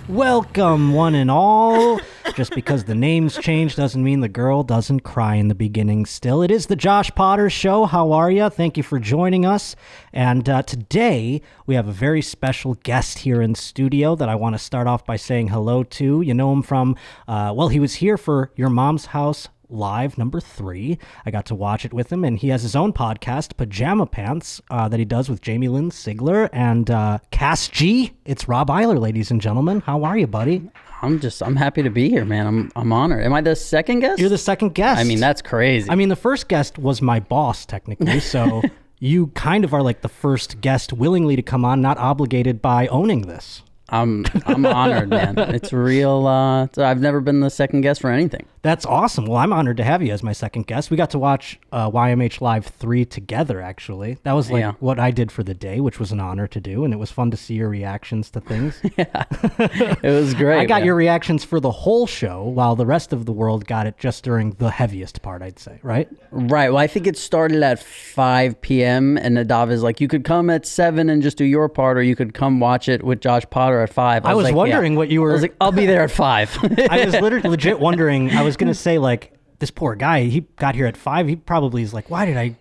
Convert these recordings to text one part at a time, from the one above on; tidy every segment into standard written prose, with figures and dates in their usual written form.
Welcome, one and all. Just because the names change doesn't mean the girl doesn't cry in the beginning still. It is the Josh Potter Show. How are you? Thank you for joining us. And today, we have a very special guest here in studio that I want to start off by saying hello to. You know him from, he was here for Your Mom's House Live number 3. I got to watch it with him, and he has his own podcast, Pajama Pants, that he does with Jamie Lynn Sigler and Cass G. It's Rob Iler, ladies and gentlemen. How are you, buddy? I'm happy to be here, man. I'm honored. Am I the second guest? You're the second guest. I mean, that's crazy. I mean, the first guest was my boss, technically, so you kind of are like the first guest willingly to come on, not obligated by owning this. I'm honored, man. It's real. I've never been the second guest for anything. That's awesome. Well, I'm honored to have you as my second guest. We got to watch YMH Live 3 together, actually. That was what I did for the day, which was an honor to do, and it was fun to see your reactions to things. Yeah, it was great. I got your reactions for the whole show, while the rest of the world got it just during the heaviest part, I'd say, right? Right. Well, I think it started at 5 p.m., and Nadav is like, you could come at 7 and just do your part, or you could come watch it with Josh Potter at 5. I was like, wondering what you were... I was like, I'll be there at 5. I was literally legit wondering. I was going to say, like, this poor guy, he got here at 5. He probably is like, why did I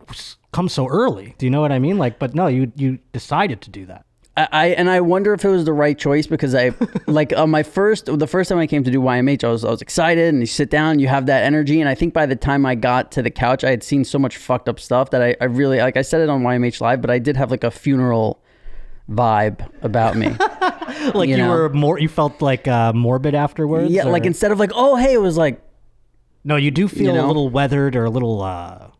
come so early? Do you know what I mean? Like, but no, you decided to do that. I wonder if it was the right choice, because I like on the first time I came to do YMH, I was excited, and you sit down, you have that energy, and I think by the time I got to the couch, I had seen so much fucked up stuff that I really, like, I said it on YMH Live, but I did have like a funeral vibe about me. Like you felt like morbid afterwards? Yeah, like instead of like, oh hey, it was like, no, you do feel a little weathered or a little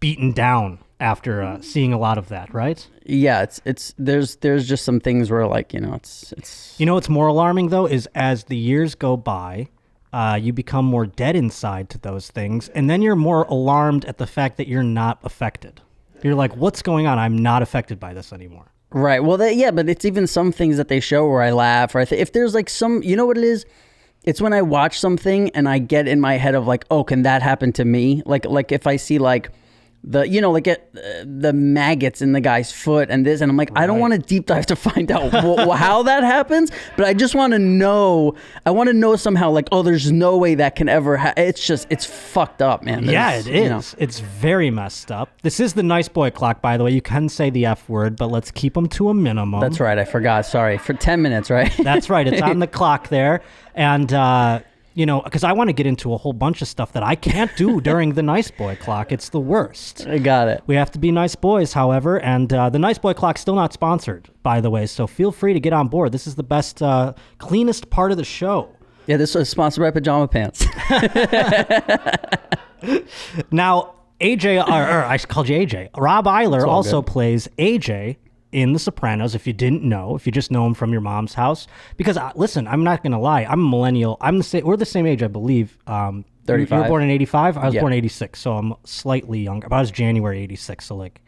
beaten down after seeing a lot of that, right? Yeah, there's just some things where, like, it's what's more alarming though is as the years go by, you become more dead inside to those things, and then you're more alarmed at the fact that you're not affected. You're like, what's going on? I'm not affected by this anymore. Right. Well, but it's even some things that they show where I laugh, or if there's like some, you know what it is? It's when I watch something and I get in my head of like, oh, can that happen to me? Like if I see like the maggots in the guy's foot and this, and I'm like, right. I don't want to deep dive to find out how that happens, but I just want to know. I want to know somehow, like, oh, there's no way that can ever it's fucked up, man. It is. It's very messed up. This is the nice boy clock, by the way. You can say the F word, but let's keep them to a minimum. That's right. I forgot. Sorry. For 10 minutes, right? That's right. It's on the clock there. And, because I want to get into a whole bunch of stuff that I can't do during the nice boy clock. It's the worst. I got it. We have to be nice boys, however, and the nice boy clock's still not sponsored, by the way, so feel free to get on board. This is the best, cleanest part of the show. Yeah, this was sponsored by Pajama Pants. Now, AJ, or I called you AJ. Rob Iler also plays AJ in The Sopranos, if you didn't know, if you just know him from Your Mom's House. Because, listen, I'm not going to lie. I'm a millennial. We're the same age, I believe. 35. You were born in 85? I was born in 86, so I'm slightly younger. But I was January 86, so, like,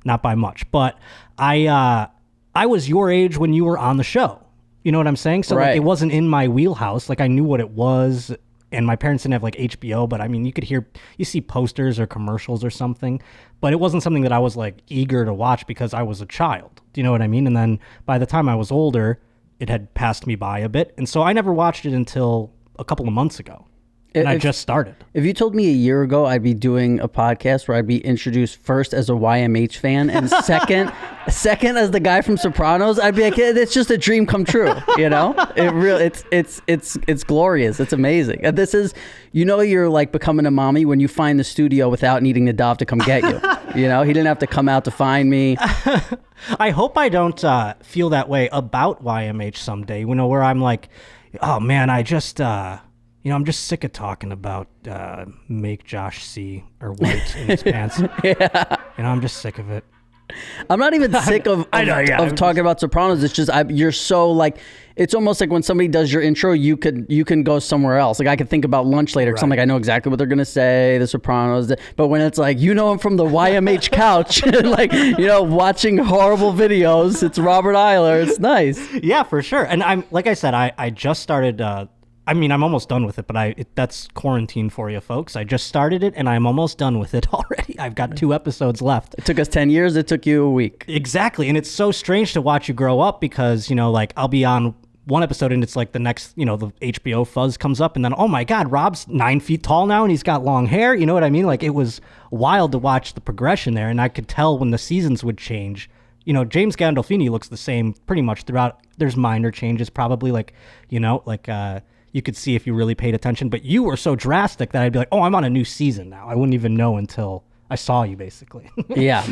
not by much. But I was your age when you were on the show. You know what I'm saying? So, like, it wasn't in my wheelhouse. Like, I knew what it was, and my parents didn't have, like, HBO, but, I mean, you see posters or commercials or something. But it wasn't something that I was, like, eager to watch because I was a child. Do you know what I mean? And then by the time I was older, it had passed me by a bit. And so I never watched it until a couple of months ago. And I just started. If you told me a year ago I'd be doing a podcast where I'd be introduced first as a YMH fan and second as the guy from Sopranos, I'd be like, it's just a dream come true. You know, it's glorious. It's amazing. And this is, you're like becoming a mommy when you find the studio without needing Nadav to come get you. He didn't have to come out to find me. I hope I don't feel that way about YMH someday. Where I'm like, oh man, I'm just sick of talking about make Josh see or white in his pants. Yeah. I'm just sick of it. I'm not even sick of talking about Sopranos. It's just you're so like, it's almost like when somebody does your intro, you can go somewhere else. Like I could think about lunch later because I'm like, I know exactly what they're gonna say, the Sopranos. But when it's like, I'm from the YMH couch, like watching horrible videos. It's Robert Iler. It's nice. Yeah, for sure. And I'm like I said, I just started I mean, I'm almost done with it, but that's quarantine for you folks. I just started it and I'm almost done with it already. I've got 2 episodes left. It took us 10 years. It took you a week. Exactly. And it's so strange to watch you grow up because, like I'll be on one episode and it's like the next, the HBO fuzz comes up and then, oh my God, Rob's 9 feet tall now and he's got long hair. You know what I mean? Like it was wild to watch the progression there. And I could tell when the seasons would change. James Gandolfini looks the same pretty much throughout. There's minor changes probably you could see if you really paid attention, but you were so drastic that I'd be like, oh, I'm on a new season now. I wouldn't even know until I saw you basically. Yeah.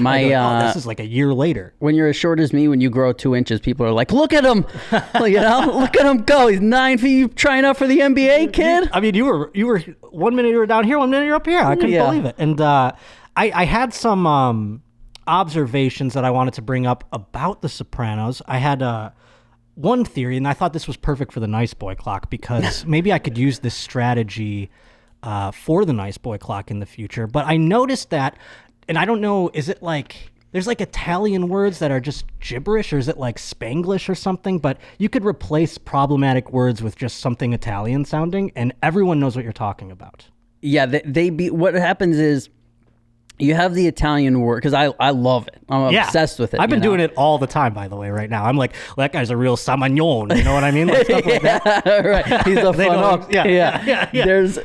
This is like a year later. When you're as short as me, when you grow 2 inches, people are like, look at him, look at him go. He's 9 feet. You trying out for the NBA, kid? I mean, you were 1 minute you were down here, 1 minute you're up here. I couldn't believe it. And I had some observations that I wanted to bring up about The Sopranos. I had one theory, and I thought this was perfect for the Nice Boy Clock because maybe I could use this strategy for the Nice Boy Clock in the future. But I noticed that, and I don't know, is it like there's like Italian words that are just gibberish, or is it like Spanglish or something? But you could replace problematic words with just something Italian sounding, and everyone knows what you're talking about. Yeah, what happens is, you have the Italian word, because I love it. I'm obsessed with it. I've been doing it all the time, by the way, right now. I'm like, well, that guy's a real Samagnon. You know what I mean? Like stuff like that. Right. He's a fun. Yeah. There's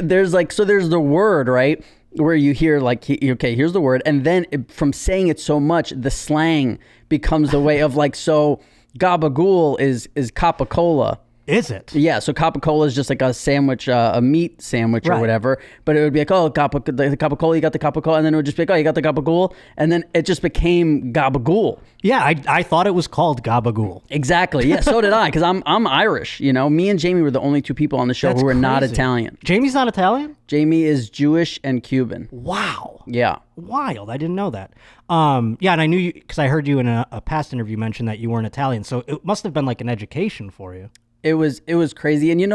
the word, right? Where you hear like, okay, here's the word. And then from saying it so much, the slang becomes the way of like, so gabagool is Coca-Cola. Is it? Yeah, so Coca-Cola is just like a sandwich, a meat sandwich or whatever. But it would be like, oh, the Coca-Cola, you got the Coca-Cola. And then it would just be like, oh, you got the gabagool. And then it just became gabagool. Yeah, I thought it was called gabagool. Exactly. Yeah, so did I, because I'm Irish. Me and Jamie were the only 2 people on the show who were not Italian. Jamie's not Italian? Jamie is Jewish and Cuban. Wow. Yeah. Wild. I didn't know that. And I knew you, because I heard you in a past interview mention that you weren't Italian. So it must have been like an education for you. It was crazy. And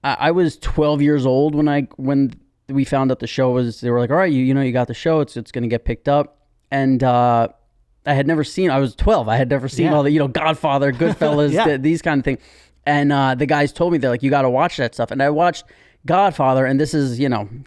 I was 12 years old when we found out the show was, they were like, all right, you got the show, it's going to get picked up. And I had never seen, I was 12. I had never seen all the, Godfather, Goodfellas, these kind of things. And the guys told me, they're like, you got to watch that stuff. And I watched Godfather, and this is,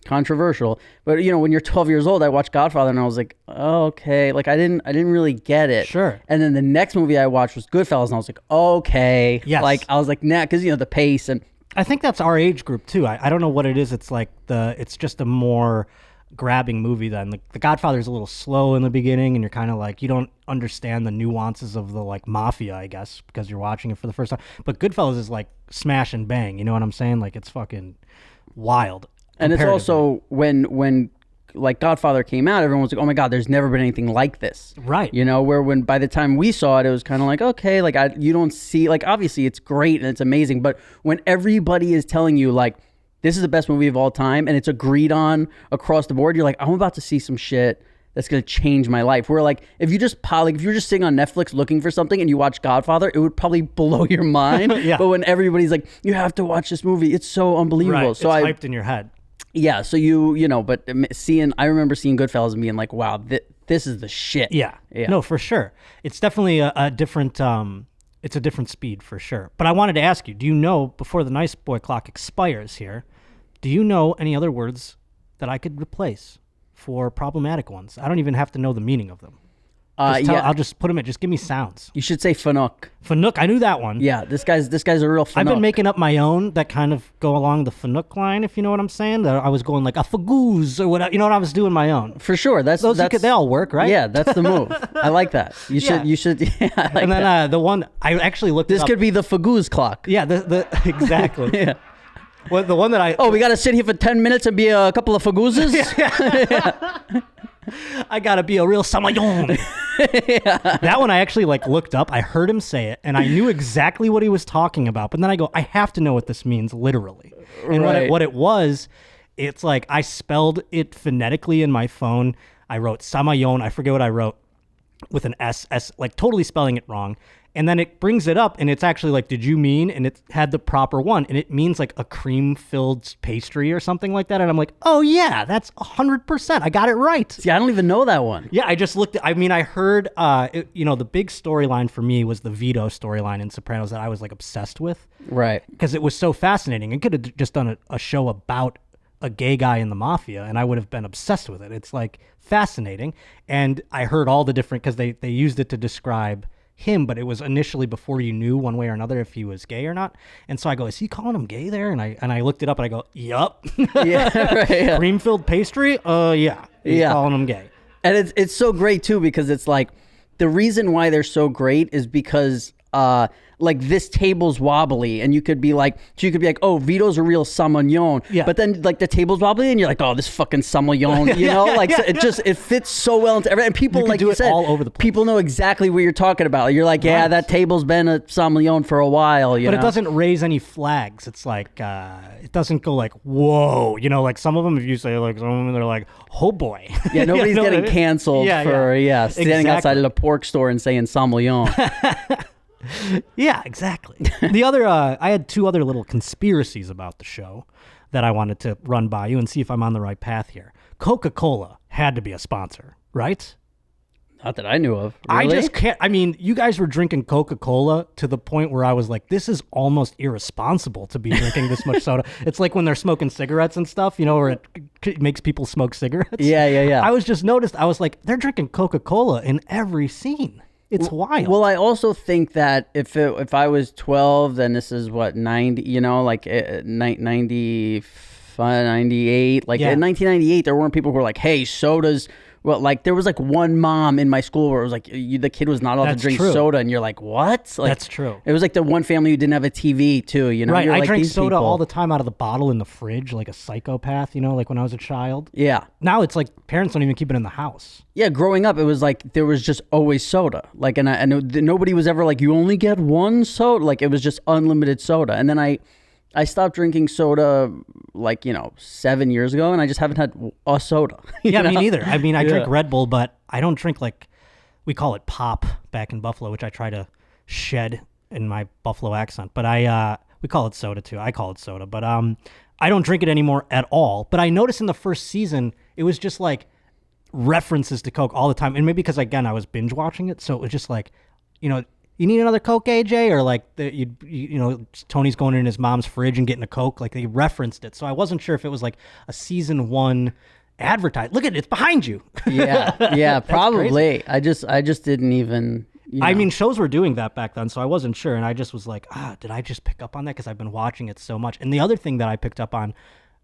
controversial, but when you're 12 years old, I watched Godfather and I was like, oh, okay. Like I didn't really get it. Sure. And then the next movie I watched was Goodfellas and I was like, okay. Yes. Like I was like, nah, cause the pace, and I think that's our age group too. I don't know what it is. It's like it's just a more grabbing movie than the Godfather's a little slow in the beginning and you're kind of like, you don't understand the nuances of the like mafia, I guess, because you're watching it for the first time. But Goodfellas is like smash and bang. You know what I'm saying? Like it's fucking wild. And it's also when like Godfather came out, everyone was like, oh my God, there's never been anything like this. Right. Where when by the time we saw it, it was kind of like, okay, like you don't see, like obviously it's great and it's amazing, but when everybody is telling you like, this is the best movie of all time and it's agreed on across the board, you're like, I'm about to see some shit that's going to change my life. Where like, if you just if you're just sitting on Netflix looking for something and you watch Godfather, it would probably blow your mind. Yeah. But when everybody's like, you have to watch this movie, it's so unbelievable. Right. So it's hyped in your head. Yeah. So but I remember seeing Goodfellas and being like, wow, this is the shit. Yeah. No, for sure. It's definitely a different, it's a different speed for sure. But I wanted to ask you, do you know, before the Nice Boy Clock expires here, do you know any other words that I could replace for problematic ones? I don't even have to know the meaning of them. I'll just put them in. Just give me sounds. You should say Fanuc. Fanuc, I knew that one. Yeah, this guy's a real Fanuc. I've been making up my own that kind of go along the Fanuc line, if you know what I'm saying. I was going like a fagooz or whatever. You know what I was doing my own. For sure. They all work, right? Yeah, that's the move. I like that. You should. Yeah, I like and then that. The one I actually looked. This could be the fagooz clock. Yeah, exactly. Yeah. Well, the one that we got to sit here for 10 minutes and be a couple of fagoozes? Yeah. I got to be a real Samayon. Yeah. That one I actually looked up. I heard him say it, and I knew exactly what he was talking about. But then I go, I have to know what this means literally. And what it was, it's like I spelled it phonetically in my phone. I wrote Samayon. I forget what I wrote. with an S, like totally spelling it wrong. And then it brings it up and it's actually like, did you mean? And it had the proper one and it means like a cream-filled pastry or something like that. And I'm like, oh yeah, that's 100%. I got it right. See, I don't even know that one. Yeah, I just looked at, I mean, I heard, the big storyline for me was the Vito storyline in Sopranos that I was like obsessed with. Right. Because it was so fascinating. It could have just done a show about a gay guy in the mafia and I would have been obsessed with it. It's like fascinating. And I heard all the different, because they used it to describe him, but it was initially before you knew one way or another if he was gay or not. And so I go, is he calling him gay there? And I looked it up and I go, yup. Yeah, right, yeah. Cream-filled pastry? Yeah. He's calling him gay. And it's so great too, because it's like the reason why they're so great is because like this table's wobbly and you could be like, oh, Vito's a real Samognone. Yeah. But then like the table's wobbly and you're like, oh, this fucking Samognone, you know, like it fits so well into everything. And people, like you said, all over the place. People know exactly what you're talking about. You're like, yeah, Right. That table's been a Samognone for a while, but it doesn't raise any flags. It's like, it doesn't go like, whoa, like some of them, if you say like some of them, they're like, oh boy. Yeah, nobody's getting canceled for standing outside of a pork store and saying Samognone. Yeah, exactly. The other, I had two other little conspiracies about the show that I wanted to run by you and see if I'm on the right path here. Coca-Cola had to be a sponsor, right? Not that I knew of. I Really? just can't. I mean, you guys were drinking Coca-Cola to the point where I was like, this is almost irresponsible to be drinking this much soda. It's like when they're smoking cigarettes and stuff, where it makes people smoke cigarettes. Yeah. I was like, they're drinking Coca-Cola in every scene. It's wild. Well, I also think that if I was 12, then this is what, 90, like 95, 98. Like in 1998, there weren't people who were like, hey, sodas. Well, like there was like one mom in my school where it was like the kid was not allowed to drink soda, and you're like, what? Like, that's true. It was like the one family who didn't have a TV too. Right. You're I like, drank these soda people. all the time out of the bottle in the fridge, like a psychopath. Like when I was a child. Yeah. Now it's like parents don't even keep it in the house. Yeah, growing up, it was like there was just always soda. Like, and nobody was ever like, you only get one soda. Like, it was just unlimited soda. And then I stopped drinking soda like, 7 years ago, and I just haven't had a soda. Yeah, me neither. I mean, I drink Red Bull, but I don't drink like, we call it pop back in Buffalo, which I try to shed in my Buffalo accent. But we call it soda too. I call it soda, but I don't drink it anymore at all. But I noticed in the first season, it was just like references to Coke all the time. And maybe because, again, I was binge watching it. So it was just like, you need another Coke, AJ? Or like, Tony's going in his mom's fridge and getting a Coke. Like, they referenced it. So I wasn't sure if it was like a season one advertise. Look at it, it's behind you. Yeah, probably. Crazy. I just didn't even. I mean, shows were doing that back then, so I wasn't sure. And I just was like, did I just pick up on that? Because I've been watching it so much. And the other thing that I picked up on,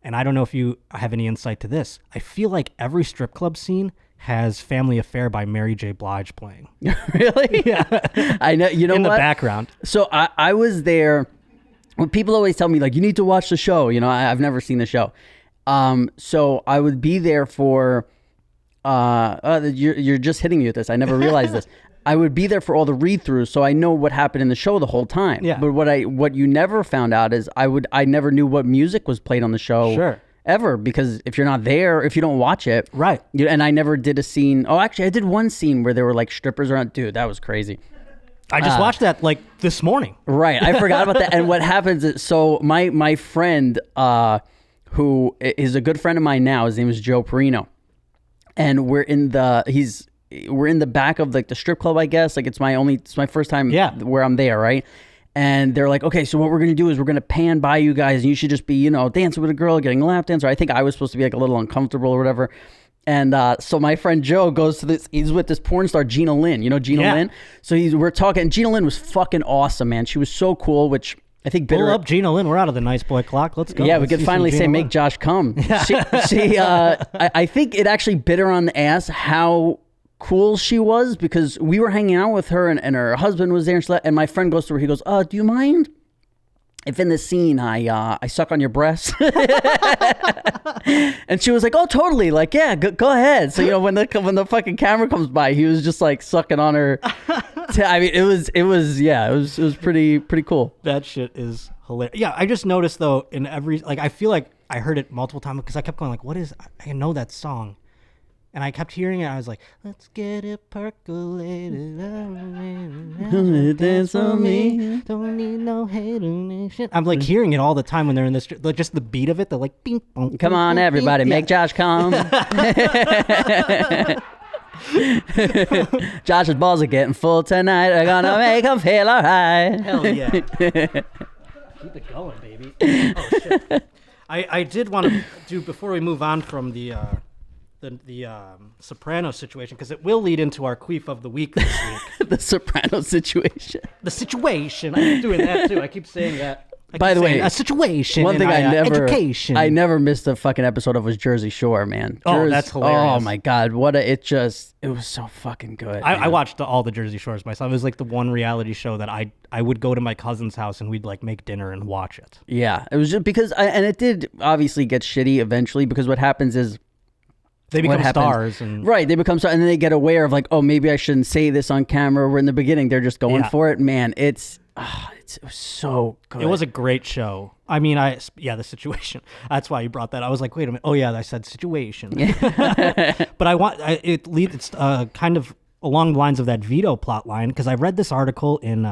and I don't know if you have any insight to this, I feel like every strip club scene has Family Affair by Mary J. Blige playing. Really? Yeah. I know. You know in what? the background. So I was there. When people always tell me like, you need to watch the show. I've never seen the show. So I would be there for. You're just hitting me with this. I never realized this. I would be there for all the read-throughs, so I know what happened in the show the whole time. Yeah. But what you never found out is I never knew what music was played on the show. Sure. Ever, because if you're not there, if you don't watch it, right? And I never did a scene. Oh, actually, I did one scene where there were like strippers around. Dude, that was crazy. I just watched that like this morning. Right, I forgot about that. And what happens is, so my friend, who is a good friend of mine now, his name is Joe Perino, and we're in the back of like the strip club, I guess. Like it's my first time where I'm there, right? And they're like, okay, so what we're going to do is we're going to pan by you guys, and you should just be, dancing with a girl, getting a lap dance. Or I think I was supposed to be like a little uncomfortable or whatever. And so my friend Joe goes to this, he's with this porn star, Gina Lynn. You know Gina Lynn? So we're talking, and Gina Lynn was fucking awesome, man. She was so cool, which I think Pull up Gina Lynn. We're out of the nice boy clock. Let's go. Yeah, Let's we could finally say, make Josh come. I think it actually bit her on the ass how cool she was, because we were hanging out with her and her husband was there, and my friend goes to her, he goes, do you mind if in the scene I suck on your breasts? And she was like, oh, totally, like, yeah, go ahead. So when the fucking camera comes by, he was just like sucking on her. I mean, it was pretty cool. That shit is hilarious. Yeah, I just noticed though, in every, like, I feel like I heard it multiple times because I kept going like, what is, I know that song. And I kept hearing it. I was like, let's get it percolated. Dance on me. Don't need no hater. I'm like hearing it all the time when they're in this. Like, just the beat of it. They're like, bing, bong, Come on, bing, everybody, bing. make Josh come. Josh's balls are getting full tonight. They're gonna make him feel alright. Hell yeah. Keep it going, baby. Oh, shit. I did want to do, before we move on from the Soprano situation, because it will lead into our Queef of the week this week. The Soprano situation. The situation. I keep doing that too. I keep saying that. By the way, a situation. One thing education. I never missed a fucking episode of was Jersey Shore, man. That's hilarious. Oh my god, it was so fucking good. I watched all the Jersey Shores myself. It was like the one reality show that I would go to my cousin's house and we'd like make dinner and watch it. Yeah, it was just because, and it did obviously get shitty eventually, because what happens is, they become stars. Right, they become stars, and then they get aware of like, oh, maybe I shouldn't say this on camera. Where in the beginning, they're just going for it. Man, it was so good. It was a great show. I mean, the situation. That's why you brought that. I was like, wait a minute. Oh yeah, I said situation. But it's kind of along the lines of that veto plot line, because I read this article in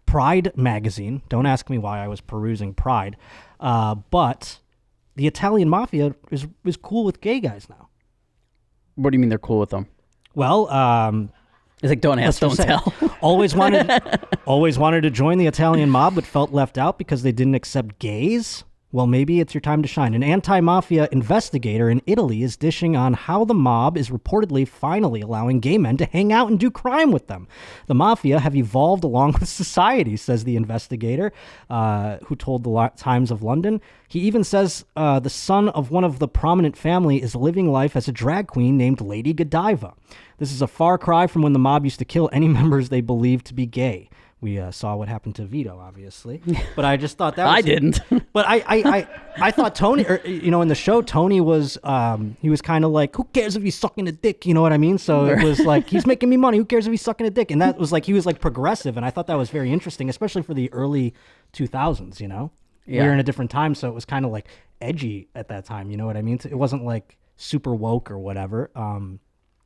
Pride magazine. Don't ask me why I was perusing Pride, but the Italian mafia is cool with gay guys now. What do you mean they're cool with them? Well, it's like, don't ask, don't tell. always wanted to join the Italian mob, but felt left out because they didn't accept gays. Well, maybe it's your time to shine. An anti-mafia investigator in Italy is dishing on how the mob is reportedly finally allowing gay men to hang out and do crime with them. The mafia have evolved along with society, says the investigator, who told the Times of London. He even says the son of one of the prominent family is living life as a drag queen named Lady Godiva. This is a far cry from when the mob used to kill any members they believed to be gay. We saw what happened to Vito, obviously, but I just thought that was... I didn't. But I thought Tony, in the show, Tony was, he was kind of like, who cares if he's sucking a dick? You know what I mean? So it was like, he's making me money. Who cares if he's sucking a dick? And that was like, he was like progressive. And I thought that was very interesting, especially for the early 2000s, you know? Yeah. We were in a different time. So it was kind of like edgy at that time. You know what I mean? It wasn't like super woke or whatever.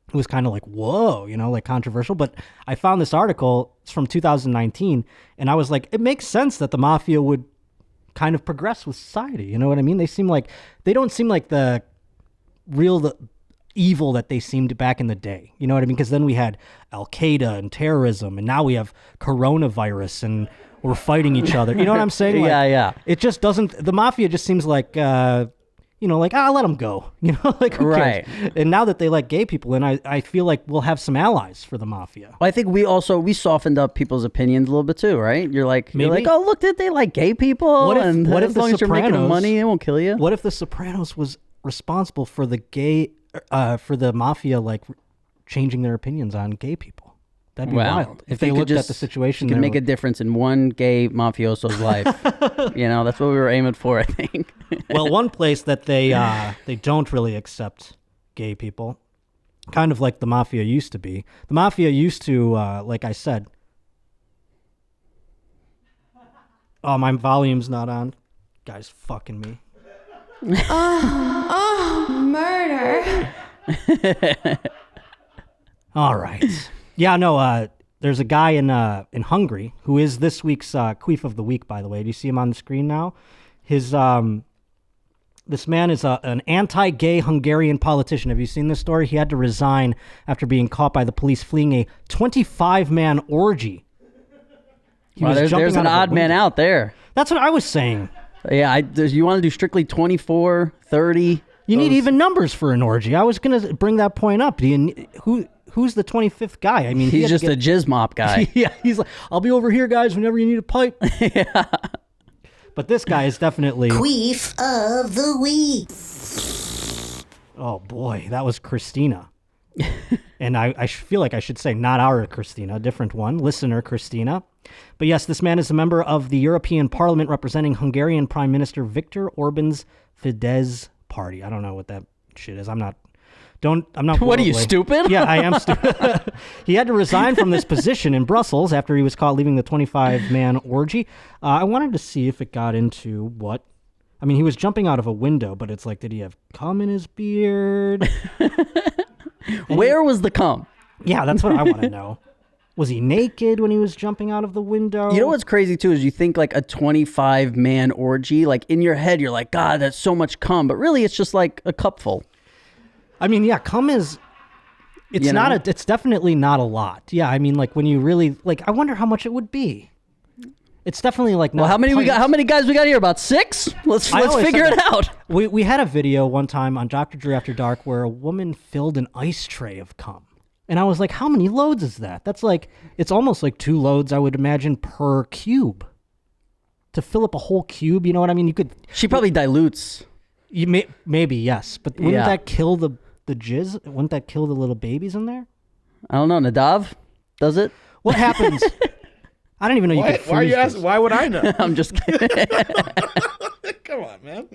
It was kind of like, whoa, like controversial. But I found this article, it's from 2019, and I was like, it makes sense that the mafia would kind of progress with society. You know what I mean? They don't seem like the evil that they seemed back in the day. You know what I mean? Because then we had Al-Qaeda and terrorism, and now we have coronavirus, and we're fighting each other. You know what I'm saying? Like, yeah. It just doesn't, the mafia just seems like, let them go, like, who cares? And now that they let gay people in, I feel like we'll have some allies for the mafia. Well, I think we softened up people's opinions a little bit too, right? You're like, oh, look, did they like gay people? What if as long as you're making money, it won't kill you. What if the Sopranos was responsible for the mafia, like, changing their opinions on gay people? That'd be wild. If they looked at the situation, you could make a difference in one gay mafioso's life. That's what we were aiming for, I think. Well, one place that they don't really accept gay people, kind of like the mafia used to be. The mafia used to, like I said. Oh, my volume's not on. Guy's fucking me. Murder. All right. Yeah, no, there's a guy in Hungary who is this week's Queef of the Week, by the way. Do you see him on the screen now? This man is an anti-gay Hungarian politician. Have you seen this story? He had to resign after being caught by the police fleeing a 25-man orgy. There's an odd man out there. That's what I was saying. Yeah, you want to do strictly 24, 30? You need even numbers for an orgy. I was going to bring that point up. Who's the 25th guy? I mean, he's just a jizz mop guy. Yeah, he's like, I'll be over here, guys, whenever you need a pipe. Yeah. But this guy is definitely... Queef of the Week. Oh, boy, that was Christina. And I feel like I should say not our Christina, a different one, listener Christina. But yes, this man is a member of the European Parliament representing Hungarian Prime Minister Viktor Orban's Fidesz party. I don't know what that shit is. I'm not... What are you, stupid? Yeah, I am stupid. He had to resign from this position in Brussels after he was caught leaving the 25-man orgy. I wanted to see if it got into what... I mean, he was jumping out of a window, but it's like, did he have cum in his beard? Where was the cum? Yeah, that's what I want to know. Was he naked when he was jumping out of the window? You know what's crazy too is you think like a 25-man orgy, like in your head you're like, God, that's so much cum, but really it's just like a cupful. I mean, yeah, cum is. It's definitely not a lot. Yeah, I mean, like when you really like, I wonder how much it would be. It's definitely like. Well, how many we got? How many guys we got here? About 6. Let's figure it out. We had a video one time on Dr. Dre After Dark where a woman filled an ice tray of cum. And I was like, how many loads is that? That's like, it's almost like 2 loads, I would imagine, per cube. To fill up a whole cube, you know what I mean? You could. She probably dilutes. Maybe, yes. But wouldn't that kill the jizz? Wouldn't that kill the little babies in there? I don't know. Nadav, does it? What happens? I don't even know you could freeze. Why are you asking? Why would I know? I'm just kidding. Come on, man.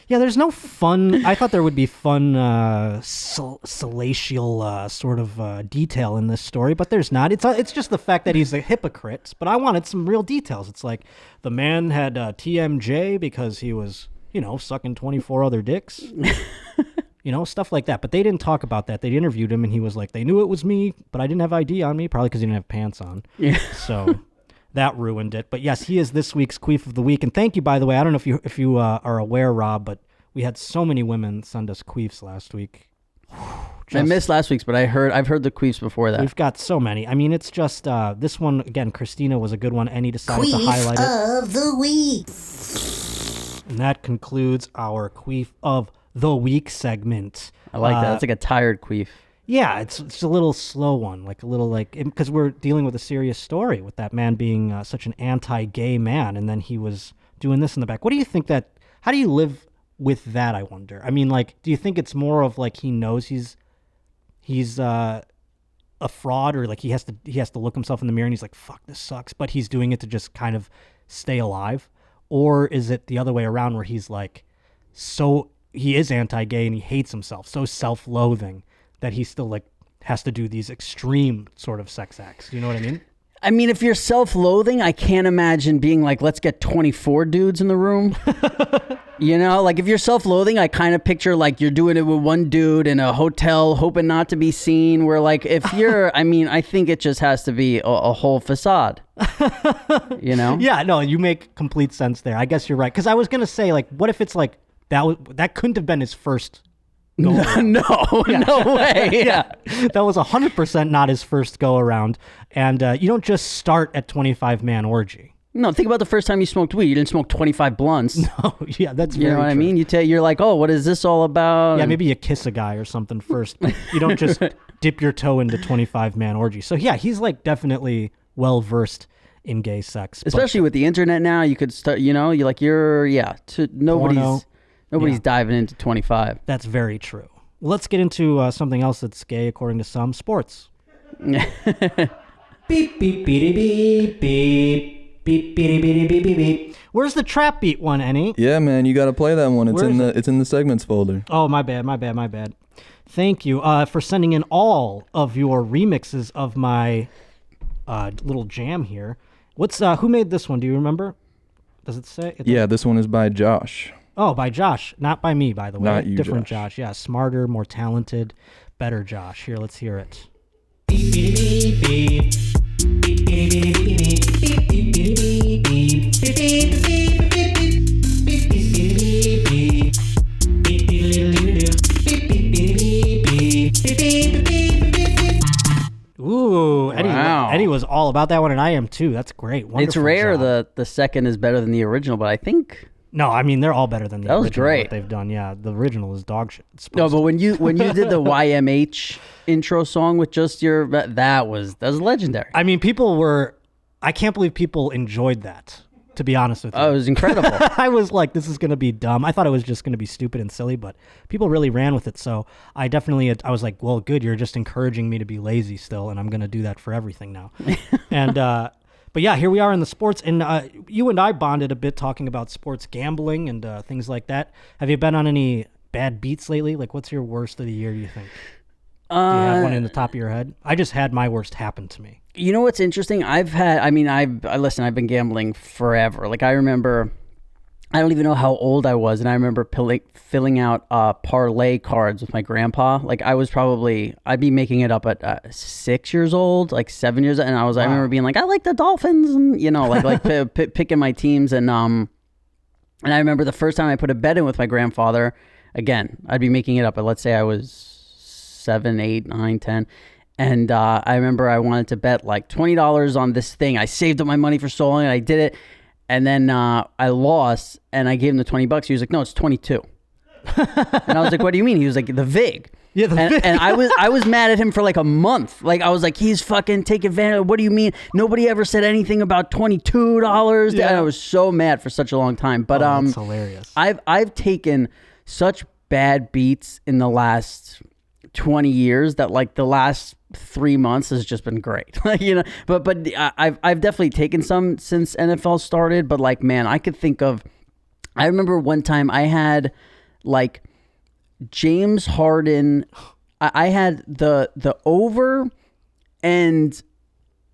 Yeah, there's no fun. I thought there would be fun, salacial sort of detail in this story, but there's not. It's just the fact that he's a hypocrite. But I wanted some real details. It's like the man had TMJ because he was, sucking 24 other dicks. Stuff like that. But they didn't talk about that. They interviewed him, and he was like, they knew it was me, but I didn't have ID on me, probably because he didn't have pants on. Yeah. So that ruined it. But yes, he is this week's Queef of the Week. And thank you, by the way. I don't know if you are aware, Rob, but we had so many women send us queefs last week. I missed last week's, but I've heard the queefs before that. We've got so many. I mean, it's just this one again. Christina was a good one. Annie decided to highlight it. Queef of the Week. And that concludes our Queef of the Week segment. I like that. It's like a tired queef. Yeah, it's a little slow one, like a little because we're dealing with a serious story with that man being such an anti-gay man, and then he was doing this in the back. What do you think that? How do you live with that? I wonder. I mean, like, do you think it's more of like he knows he's a fraud, or like he has to look himself in the mirror and he's like, fuck, this sucks, but he's doing it to just kind of stay alive? Or is it the other way around where he's like, so he is anti-gay and he hates himself, so self-loathing that he still like has to do these extreme sort of sex acts? You know what I mean? I mean, if you're self-loathing, I can't imagine being like, let's get 24 dudes in the room. Like if you're self-loathing, I kind of picture like you're doing it with one dude in a hotel, hoping not to be seen. Where like if you're, I think it just has to be a whole facade. Yeah, no, you make complete sense there. I guess you're right. Because I was gonna say, like, what if it's like that couldn't have been his first go around. No way. Yeah. That was 100% not his first go around. And you don't just start at 25-man orgy. No, think about the first time you smoked weed. You didn't smoke 25 blunts. No, yeah, that's very You know what true. I mean? You're like, oh, what is this all about? Yeah, maybe you kiss a guy or something first. But you don't just dip your toe into 25-man orgy. So yeah, he's like definitely well-versed in gay sex. Especially with the internet now, you could start, nobody's diving into 25. That's very true. Let's get into something else that's gay according to some, sports. Beep, beep, beep, beep, beep. Beep, beep, beep, beep, beep, beep. Where's the trap beat one, Annie? Yeah, man, you got to play that one. It's in the segments folder. Oh, my bad. Thank you for sending in all of your remixes of my little jam here. Who made this one? Do you remember? Does it say? Yeah, this one is by Josh. Oh, by Josh, not by me, by the way. Not you, different Josh. Yeah, smarter, more talented, better Josh. Here, let's hear it. Beep, beep, beep, beep. Beep, beep, beep, beep, beep, beep, beep, beep, beep, beep. Ooh, Eddie was all about that one, and I am too. That's great. Wonderful It's rare job. the second is better than the original, but I think... No, I mean, they're all better than the original. That was great. What they've done, yeah. The original is dog shit. No, but when you did the YMH intro song with just your... That was legendary. I mean, I can't believe people enjoyed that, to be honest with you. Oh, it was incredible. I was like, this is going to be dumb. I thought it was just going to be stupid and silly, but people really ran with it. So I was like, well, good. You're just encouraging me to be lazy still, and I'm going to do that for everything now. And, but yeah, here we are in the sports, and you and I bonded a bit talking about sports gambling and things like that. Have you been on any bad beats lately? Like, what's your worst of the year, do you think? Do you have one in the top of your head? I just had my worst happen to me. You know what's interesting? I've been gambling forever. Like I remember I don't even know how old I was, and I remember filling out parlay cards with my grandpa. Like I'd be making it up at 6 years old, like 7 years, and I remember being like, I like the Dolphins, and picking my teams, and I remember the first time I put a bet in with my grandfather. Again, I'd be making it up, but let's say I was 7, 8, 9, 10. And I remember I wanted to bet like $20 on this thing. I saved up my money for so long, and I did it. And then I lost, and I gave him the $20. He was like, "No, it's 22." And I was like, "What do you mean?" He was like, "The VIG." Yeah, the VIG. And I was mad at him for like a month. Like I was like, "He's fucking taking advantage. What do you mean? Nobody ever said anything about $22." Yeah. And I was so mad for such a long time. But that's hilarious. I've taken such bad beats in the last 20 years that like the last 3 months has just been great. But I've definitely taken some since NFL started, but like, man, I remember one time I had like James Harden. I had the over and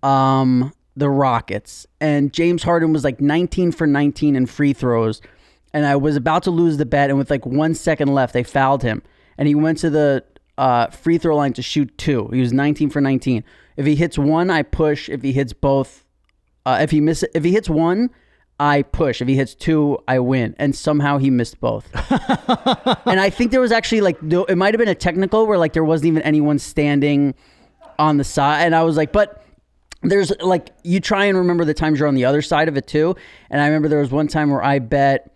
the Rockets, and James Harden was like 19 for 19 in free throws, and I was about to lose the bet, and with like 1 second left, they fouled him, and he went to the free throw line to shoot 2. He was 19 for 19. If he hits 1, I push. If he hits both, if he hits 1, I push. If he hits 2, I win. And somehow he missed both. And I think there was actually like, it might have been a technical where like there wasn't even anyone standing on the side. And I was like, but there's like, you try and remember the times you're on the other side of it too. And I remember there was one time where I bet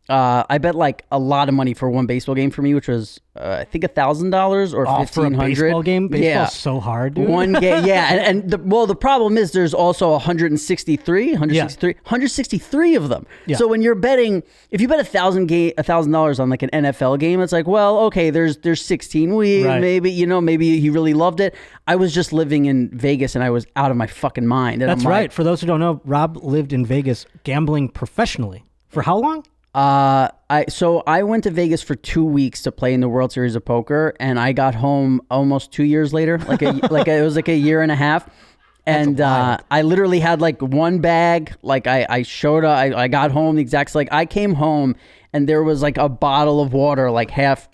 like a lot of money for one baseball game for me, which was I think $1,000 or $1,500 for a baseball game. Baseball's so hard, dude. One game, yeah. And the problem is there's also 163 of them. Yeah. So when you're betting, if you bet $1,000 on like an NFL game, it's like, well, okay, there's 16 weeks, right. Maybe he really loved it. I was just living in Vegas and I was out of my fucking mind. And that's right. For those who don't know, Rob lived in Vegas gambling professionally. For how long? I went to Vegas for 2 weeks to play in the World Series of Poker, and I got home almost 2 years later. It was like a year and a half. And I literally had like one bag. Like I showed up, I got home the exact, like I came home and there was like a bottle of water, like half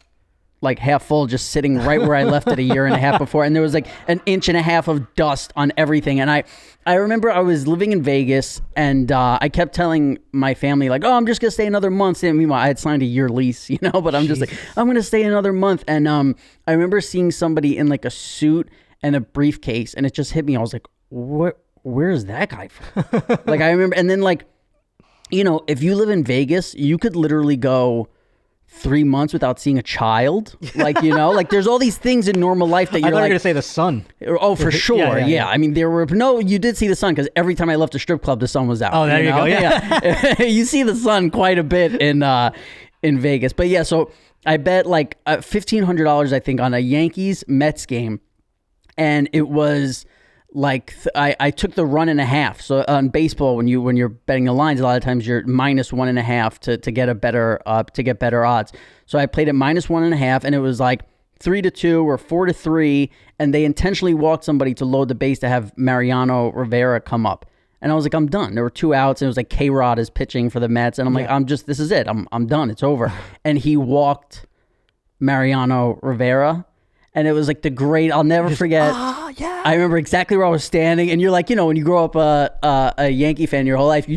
full, just sitting right where I left it a year and a half before. And there was like an inch and a half of dust on everything. And I remember I was living in Vegas, and I kept telling my family like, oh, I'm just going to stay another month. And meanwhile, I had signed a year lease, but I'm just like, I'm going to stay another month. And I remember seeing somebody in like a suit and a briefcase, and it just hit me. I was like, where is that guy from? Like, I remember, and then like, if you live in Vegas, you could literally go 3 months without seeing a child. Like, like there's all these things in normal life that you're I thought like, you were going to say the sun. Oh, for sure. Yeah. I mean, you did see the sun, because every time I left a strip club, the sun was out. Oh, there you go. Yeah. You see the sun quite a bit in Vegas. But yeah, so I bet like $1,500, I think, on a Yankees Mets game. And it was like, I took the run and a half. So on baseball, when you're betting the lines, a lot of times you're minus 1.5 to get better odds. So I played at minus 1.5, and it was like 3-2 or 4-3, and they intentionally walked somebody to load the base to have Mariano Rivera come up. And I was like, I'm done. There were 2 outs, and it was like K-Rod is pitching for the Mets, and I'm like, this is it. I'm done. It's over. And he walked Mariano Rivera. And it was like I'll never forget. Yeah. I remember exactly where I was standing. And you're like, when you grow up a Yankee fan your whole life,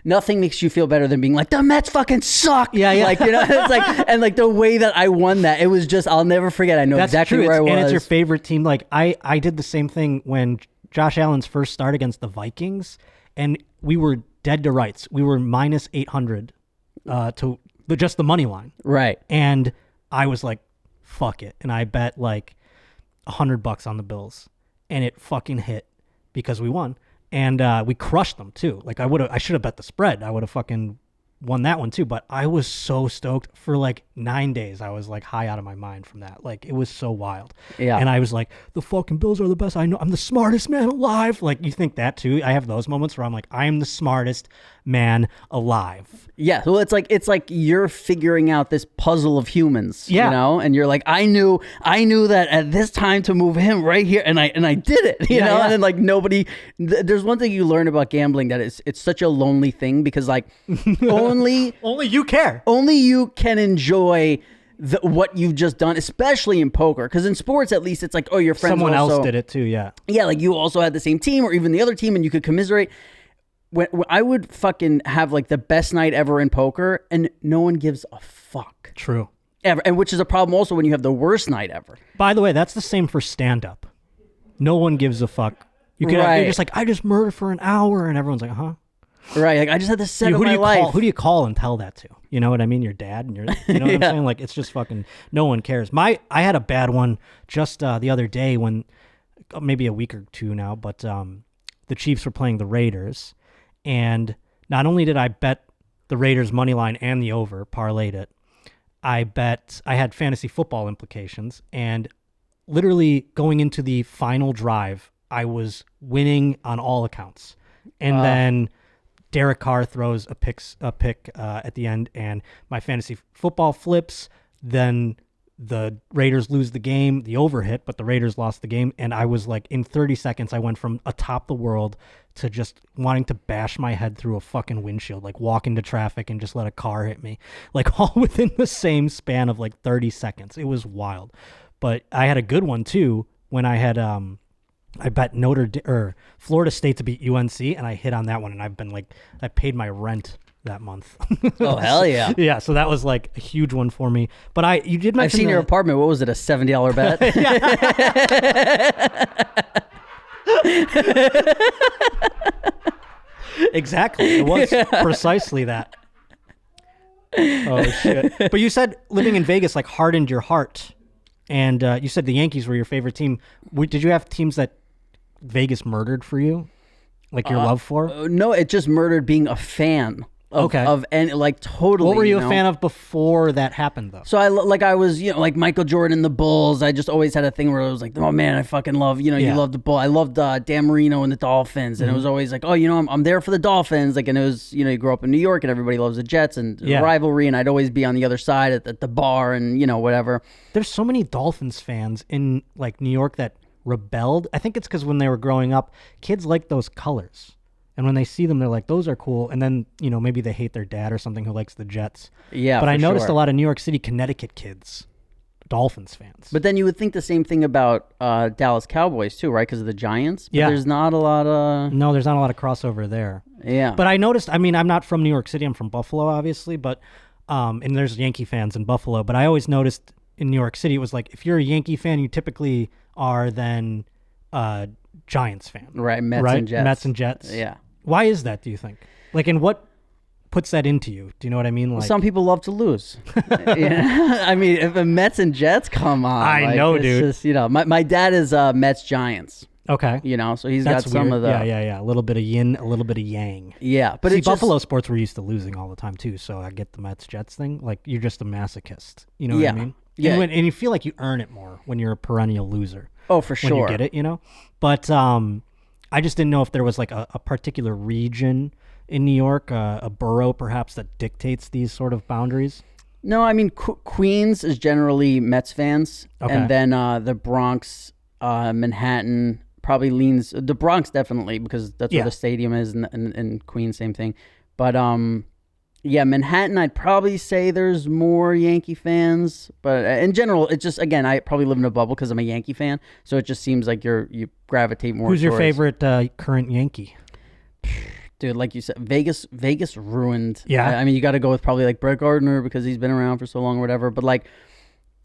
nothing makes you feel better than being like, the Mets fucking suck. Yeah. Like, it's like, and like the way that I won that, it was just, I'll never forget. I know That's exactly true. where I was. And it's your favorite team. Like I did the same thing when Josh Allen's first start against the Vikings, and we were dead to rights. We were minus 800 to just the money line. Right. And I was like, fuck it. And I bet like $100 on the Bills, and it fucking hit because we won. And we crushed them too. Like I should have bet the spread. I would have fucking won that one too. But I was so stoked for like 9 days. I was like high out of my mind from that. Like it was so wild. Yeah. And I was like, the fucking Bills are the best. I know I'm the smartest man alive. Like you think that too? I have those moments where I'm like, I am the smartest man alive. Yeah, well, it's like you're figuring out this puzzle of humans, and you're like, I knew that at this time to move him right here, and I did it, know, and then like nobody. There's one thing you learn about gambling, that it's such a lonely thing, because like only you care. only you can enjoy what you've just done, especially in poker. Because in sports, at least, it's like, oh, your friends Someone also, else did it too, yeah. Yeah, like you also had the same team or even the other team and you could commiserate. When I would fucking have like the best night ever in poker and no one gives a fuck. True. Ever. And which is a problem also when you have the worst night ever. By the way, that's the same for stand-up. No one gives a fuck. You can, Right. You're just like, I just murdered for an hour, and everyone's like, huh? Right, like I just had the set Dude, of who do my you life. call? Who do you call and tell that to? You know what I mean? Your dad, and you know what I'm saying? Like, it's just fucking no one cares. I had a bad one just the other day when maybe a week or two now, but the Chiefs were playing the Raiders, and not only did I bet the Raiders money line and the over, parlayed it, I had fantasy football implications, and literally going into the final drive, I was winning on all accounts, and then Derek Carr throws a pick at the end, and my fantasy football flips. Then the Raiders lose the game. The over hit, but the Raiders lost the game. And I was like, in 30 seconds, I went from atop the world to just wanting to bash my head through a fucking windshield, like walk into traffic and just let a car hit me, like all within the same span of like 30 seconds. It was wild. But I had a good one too when I had I bet Florida State to beat UNC, and I hit on that one, and I've been like, I paid my rent that month. Oh, hell yeah. Yeah, so that was like a huge one for me. But you did mention I've seen your apartment. What was it, a $70 bet? Exactly. It was precisely that. Oh, shit. But you said living in Vegas like hardened your heart. And you said the Yankees were your favorite team. Did you have teams that Vegas murdered for you? Like your love for? No, it just murdered being a fan of and like totally. What were you a fan of before that happened, though? So I was, like Michael Jordan, the Bulls. I just always had a thing where I was like, oh man, I fucking love, you love the Bull. I loved Dan Marino and the Dolphins, and it was always like, oh, I'm there for the Dolphins. Like, and it was, you grew up in New York, and everybody loves the Jets and rivalry, and I'd always be on the other side at the bar and whatever. There's so many Dolphins fans in like New York that rebelled. I think it's because when they were growing up, kids like those colors. And when they see them, they're like, those are cool. And then, maybe they hate their dad or something who likes the Jets. Yeah, but I noticed a lot of New York City, Connecticut kids, Dolphins fans. But then you would think the same thing about Dallas Cowboys too, right? Because of the Giants. But there's not a lot of... No, there's not a lot of crossover there. Yeah. But I noticed, I'm not from New York City. I'm from Buffalo, obviously. But and there's Yankee fans in Buffalo. But I always noticed in New York City, it was like, if you're a Yankee fan, you typically are then Giants fan. Right, Mets and Jets. Yeah. Why is that, do you think? Like, and what puts that into you? Do you know what I mean? Like, some people love to lose. I mean, if the Mets and Jets, come on. I know, dude. Just, my dad is Mets Giants. Okay. So he's got some weird. of the... Yeah. A little bit of yin, a little bit of yang. Yeah, but it's Buffalo sports were used to losing all the time, too, so I get the Mets-Jets thing. Like, you're just a masochist. You know what I mean? Yeah. And you feel like you earn it more when you're a perennial loser. Oh, for sure. When you get it, But I just didn't know if there was like a particular region in New York, a borough perhaps, that dictates these sort of boundaries. No, I mean, Queens is generally Mets fans. Okay. And then the Bronx, Manhattan probably leans... The Bronx definitely, because that's where the stadium is, and Queens, same thing. But Manhattan, I'd probably say there's more Yankee fans. But in general, it's just, again, I probably live in a bubble because I'm a Yankee fan. So it just seems like you gravitate more Who's your towards... favorite current Yankee? Dude, like you said, Vegas ruined. Yeah. I mean, you got to go with probably like Brett Gardner because he's been around for so long or whatever. But like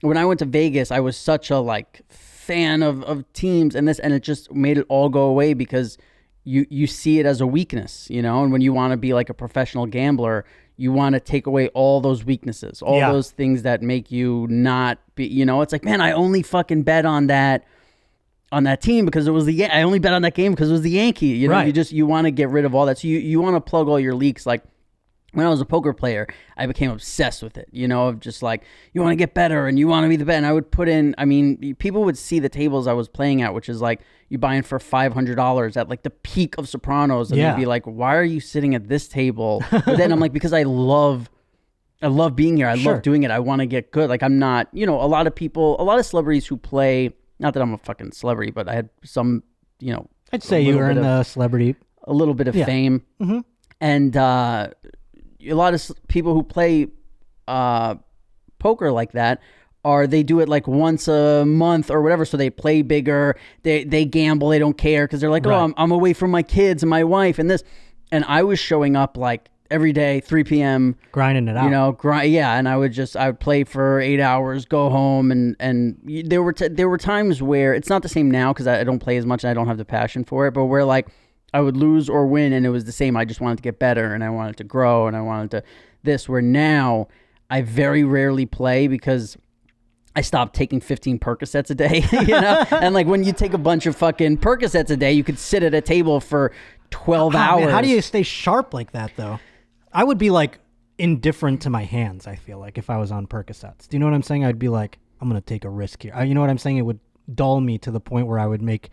when I went to Vegas, I was such a like fan of teams and it just made it all go away because you see it as a weakness, and when you want to be like a professional gambler, you want to take away all those weaknesses, all those things that make you not be, it's like, man, I only fucking bet on that team because it was I only bet on that game because it was the Yankee. Right. You want to get rid of all that. So you want to plug all your leaks. Like when I was a poker player, I became obsessed with it, of just like, you want to get better and you want to be the best. And I would put in, people would see the tables I was playing at, which is like you buy in for $500 at like the peak of Sopranos. And they'd be like, why are you sitting at this table? But then I'm like, because I love being here. I love doing it. I want to get good. Like I'm not, a lot of celebrities who play, not that I'm a fucking celebrity, but I had some, I'd say you were in the celebrity. A little bit of fame. Mm-hmm. And a lot of people who play poker like that they do it like once a month or whatever, so they play bigger, they gamble, they don't care because they're like, Right. oh, I'm away from my kids and my wife and this. And I was showing up like every day, 3 p.m. grinding it out. You know, and I would play for 8 hours, go home, and there were times where it's not the same now because I don't play as much and I don't have the passion for it, but where like I would lose or win and it was the same. I just wanted to get better and I wanted to grow and I wanted to this. Where now I very rarely play because I stopped taking 15 Percocets a day, you know? And like when you take a bunch of fucking Percocets a day, you could sit at a table for 12 hours. Man, how do you stay sharp like that though? I would be like indifferent to my hands, I feel like, if I was on Percocets. Do you know what I'm saying? I'd be like, I'm going to take a risk here. You know what I'm saying? It would dull me to the point where I would make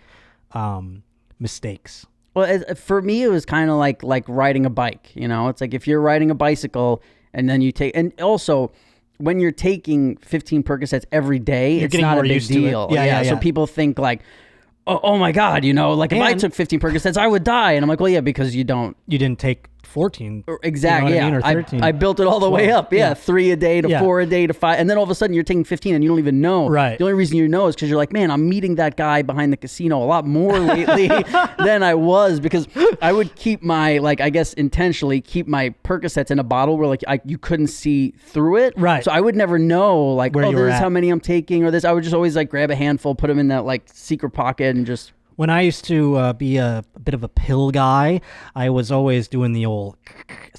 mistakes. Well, for me, it was kind of like riding a bike, you know? It's like if you're riding a bicycle and then you take, and also when you're taking 15 Percocets every day, it's not a big deal. Yeah. So people think like, oh my God, you know, like if I took 15 Percocets, I would die. And I'm like, well, yeah, because you didn't take 14. Exactly. You know what I mean? Or 13. I built it all the way up. Yeah. 3 a day to 4 a day to 5. And then all of a sudden you're taking 15 and you don't even know. Right. The only reason you know is because you're like, man, I'm meeting that guy behind the casino a lot more lately than I was, because I would keep my, like, I guess intentionally keep my Percocets in a bottle where like you couldn't see through it. Right. So I would never know like, Where oh, you this were is at. how many I'm taking or this. I would just always like grab a handful, put them in that like secret pocket and just... When I used to be a bit of a pill guy, I was always doing the old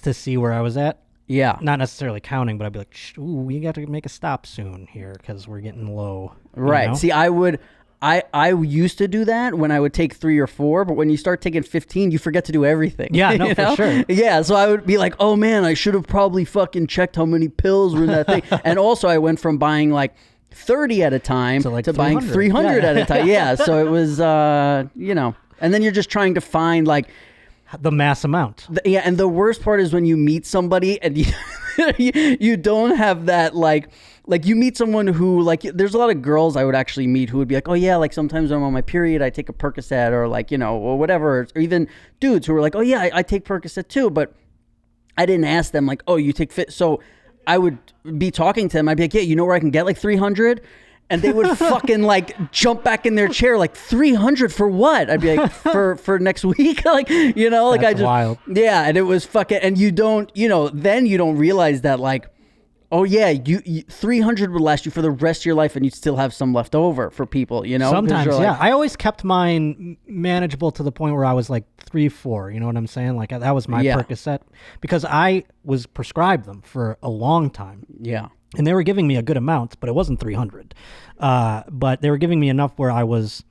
to see where I was at. Yeah. Not necessarily counting, but I'd be like, ooh, we got to make a stop soon here because we're getting low. You Right. know? See, I used to do that when I would take 3 or 4, but when you start taking 15, you forget to do everything. Yeah, no, you for know? sure. Yeah, so I would be like, oh man, I should have probably fucking checked how many pills were in that thing. And also I went from buying like 30 at a time To, like, to buying 300. 300 at a time. Yeah, so it was, you know, and then you're just trying to find like, The mass amount. yeah, and the worst part is when you meet somebody and you don't have that like you meet someone who like, there's a lot of girls I would actually meet who would be like, oh yeah, like sometimes when I'm on my period I take a Percocet or like, you know, or whatever, or even dudes who are like, oh yeah, I take Percocet too, but I didn't ask them like, oh, you take fit. So I would be talking to them, I'd be like, yeah, you know where I can get like 300? And they would fucking like jump back in their chair, like 300 for what? I'd be like, for next week, like, you know, like That's I just wild. Yeah, and it was fucking, and you don't, you know, then you don't realize that like, oh yeah, you 300 would last you for the rest of your life, and you'd still have some left over for people, you know. 'Cause Sometimes, you're yeah. like, I always kept mine manageable to the point where I was like 3, 4. You know what I'm saying? Like that was my Yeah. Percocet because I was prescribed them for a long time. yeah, And they were giving me a good amount, but it wasn't 300. But they were giving me enough where I was,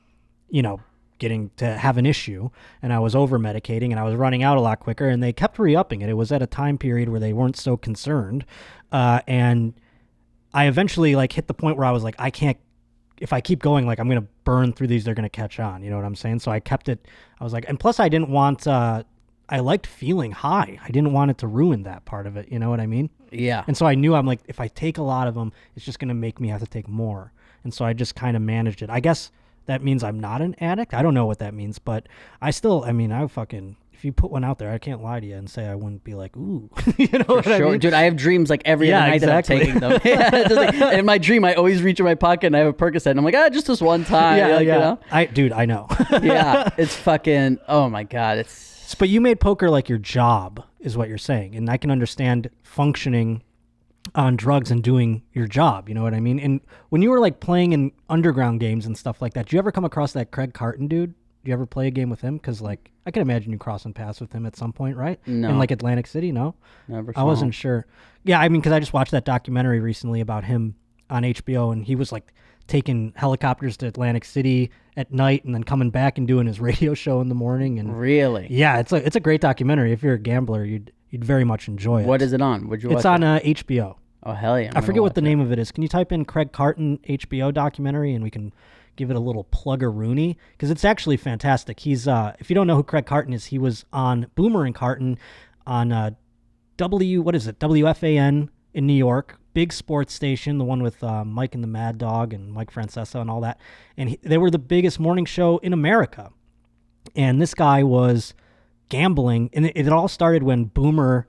you know, getting to have an issue, and I was over medicating, and I was running out a lot quicker, and they kept re-upping it. It was at a time period where they weren't so concerned. And I eventually like hit the point where I was like, I can't, if I keep going, like I'm going to burn through these, they're going to catch on. You know what I'm saying? So I kept it. I was like, and plus I didn't want, I liked feeling high. I didn't want it to ruin that part of it. You know what I mean? yeah. And so I knew, I'm like, if I take a lot of them, it's just going to make me have to take more. And so I just kind of managed it. I guess that means I'm not an addict. I don't know what that means, but I still, I mean, if you put one out there, I can't lie to you and say I wouldn't be like, ooh, you know what I Sure, mean? dude. I have dreams like every Yeah, other night exactly. that I'm taking them. Yeah, it's just like, and in my dream, I always reach in my pocket and I have a Percocet, and I'm like, just this one time. Yeah, like, yeah. You know? I know. Yeah, it's fucking. Oh my god, it's. But you made poker like your job, is what you're saying, and I can understand functioning on drugs and doing your job. You know what I mean? And when you were like playing in underground games and stuff like that, did you ever come across that Craig Carton dude? Did you ever play a game with him? Because like I can imagine you crossing paths with him at some point, right? No. In like Atlantic City, no? Never I saw wasn't him. sure. Yeah, I mean, because I just watched that documentary recently about him on HBO, and he was like taking helicopters to Atlantic City at night and then coming back and doing his radio show in the morning. And Really? yeah, it's a great documentary. If you're a gambler, you'd very much enjoy it. What is it on? Would you watch It's on it? HBO. Oh hell yeah! I forget what the name of it is. Can you type in Craig Carton HBO documentary and we can give it a little plugger-rooney? Because it's actually fantastic. He's if you don't know who Craig Carton is, he was on Boomer and Carton on WFAN in New York, big sports station, the one with Mike and the Mad Dog and Mike Francesa and all that. And they were the biggest morning show in America. And this guy was gambling, and it all started when Boomer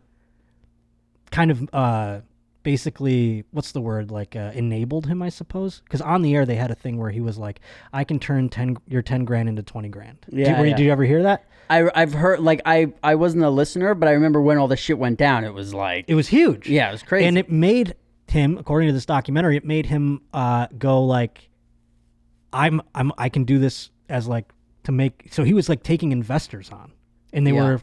kind of basically, what's the word, like enabled him, I suppose, because on the air they had a thing where he was like, I can turn your 10 grand into 20 grand. Did you ever hear that? I've heard, like, I wasn't a listener, but I remember when all the shit went down, it was like, It was huge. yeah, it was crazy. And it made him, according to this documentary, it made him go like, I can do this as like to make. So he was like taking investors on, and they were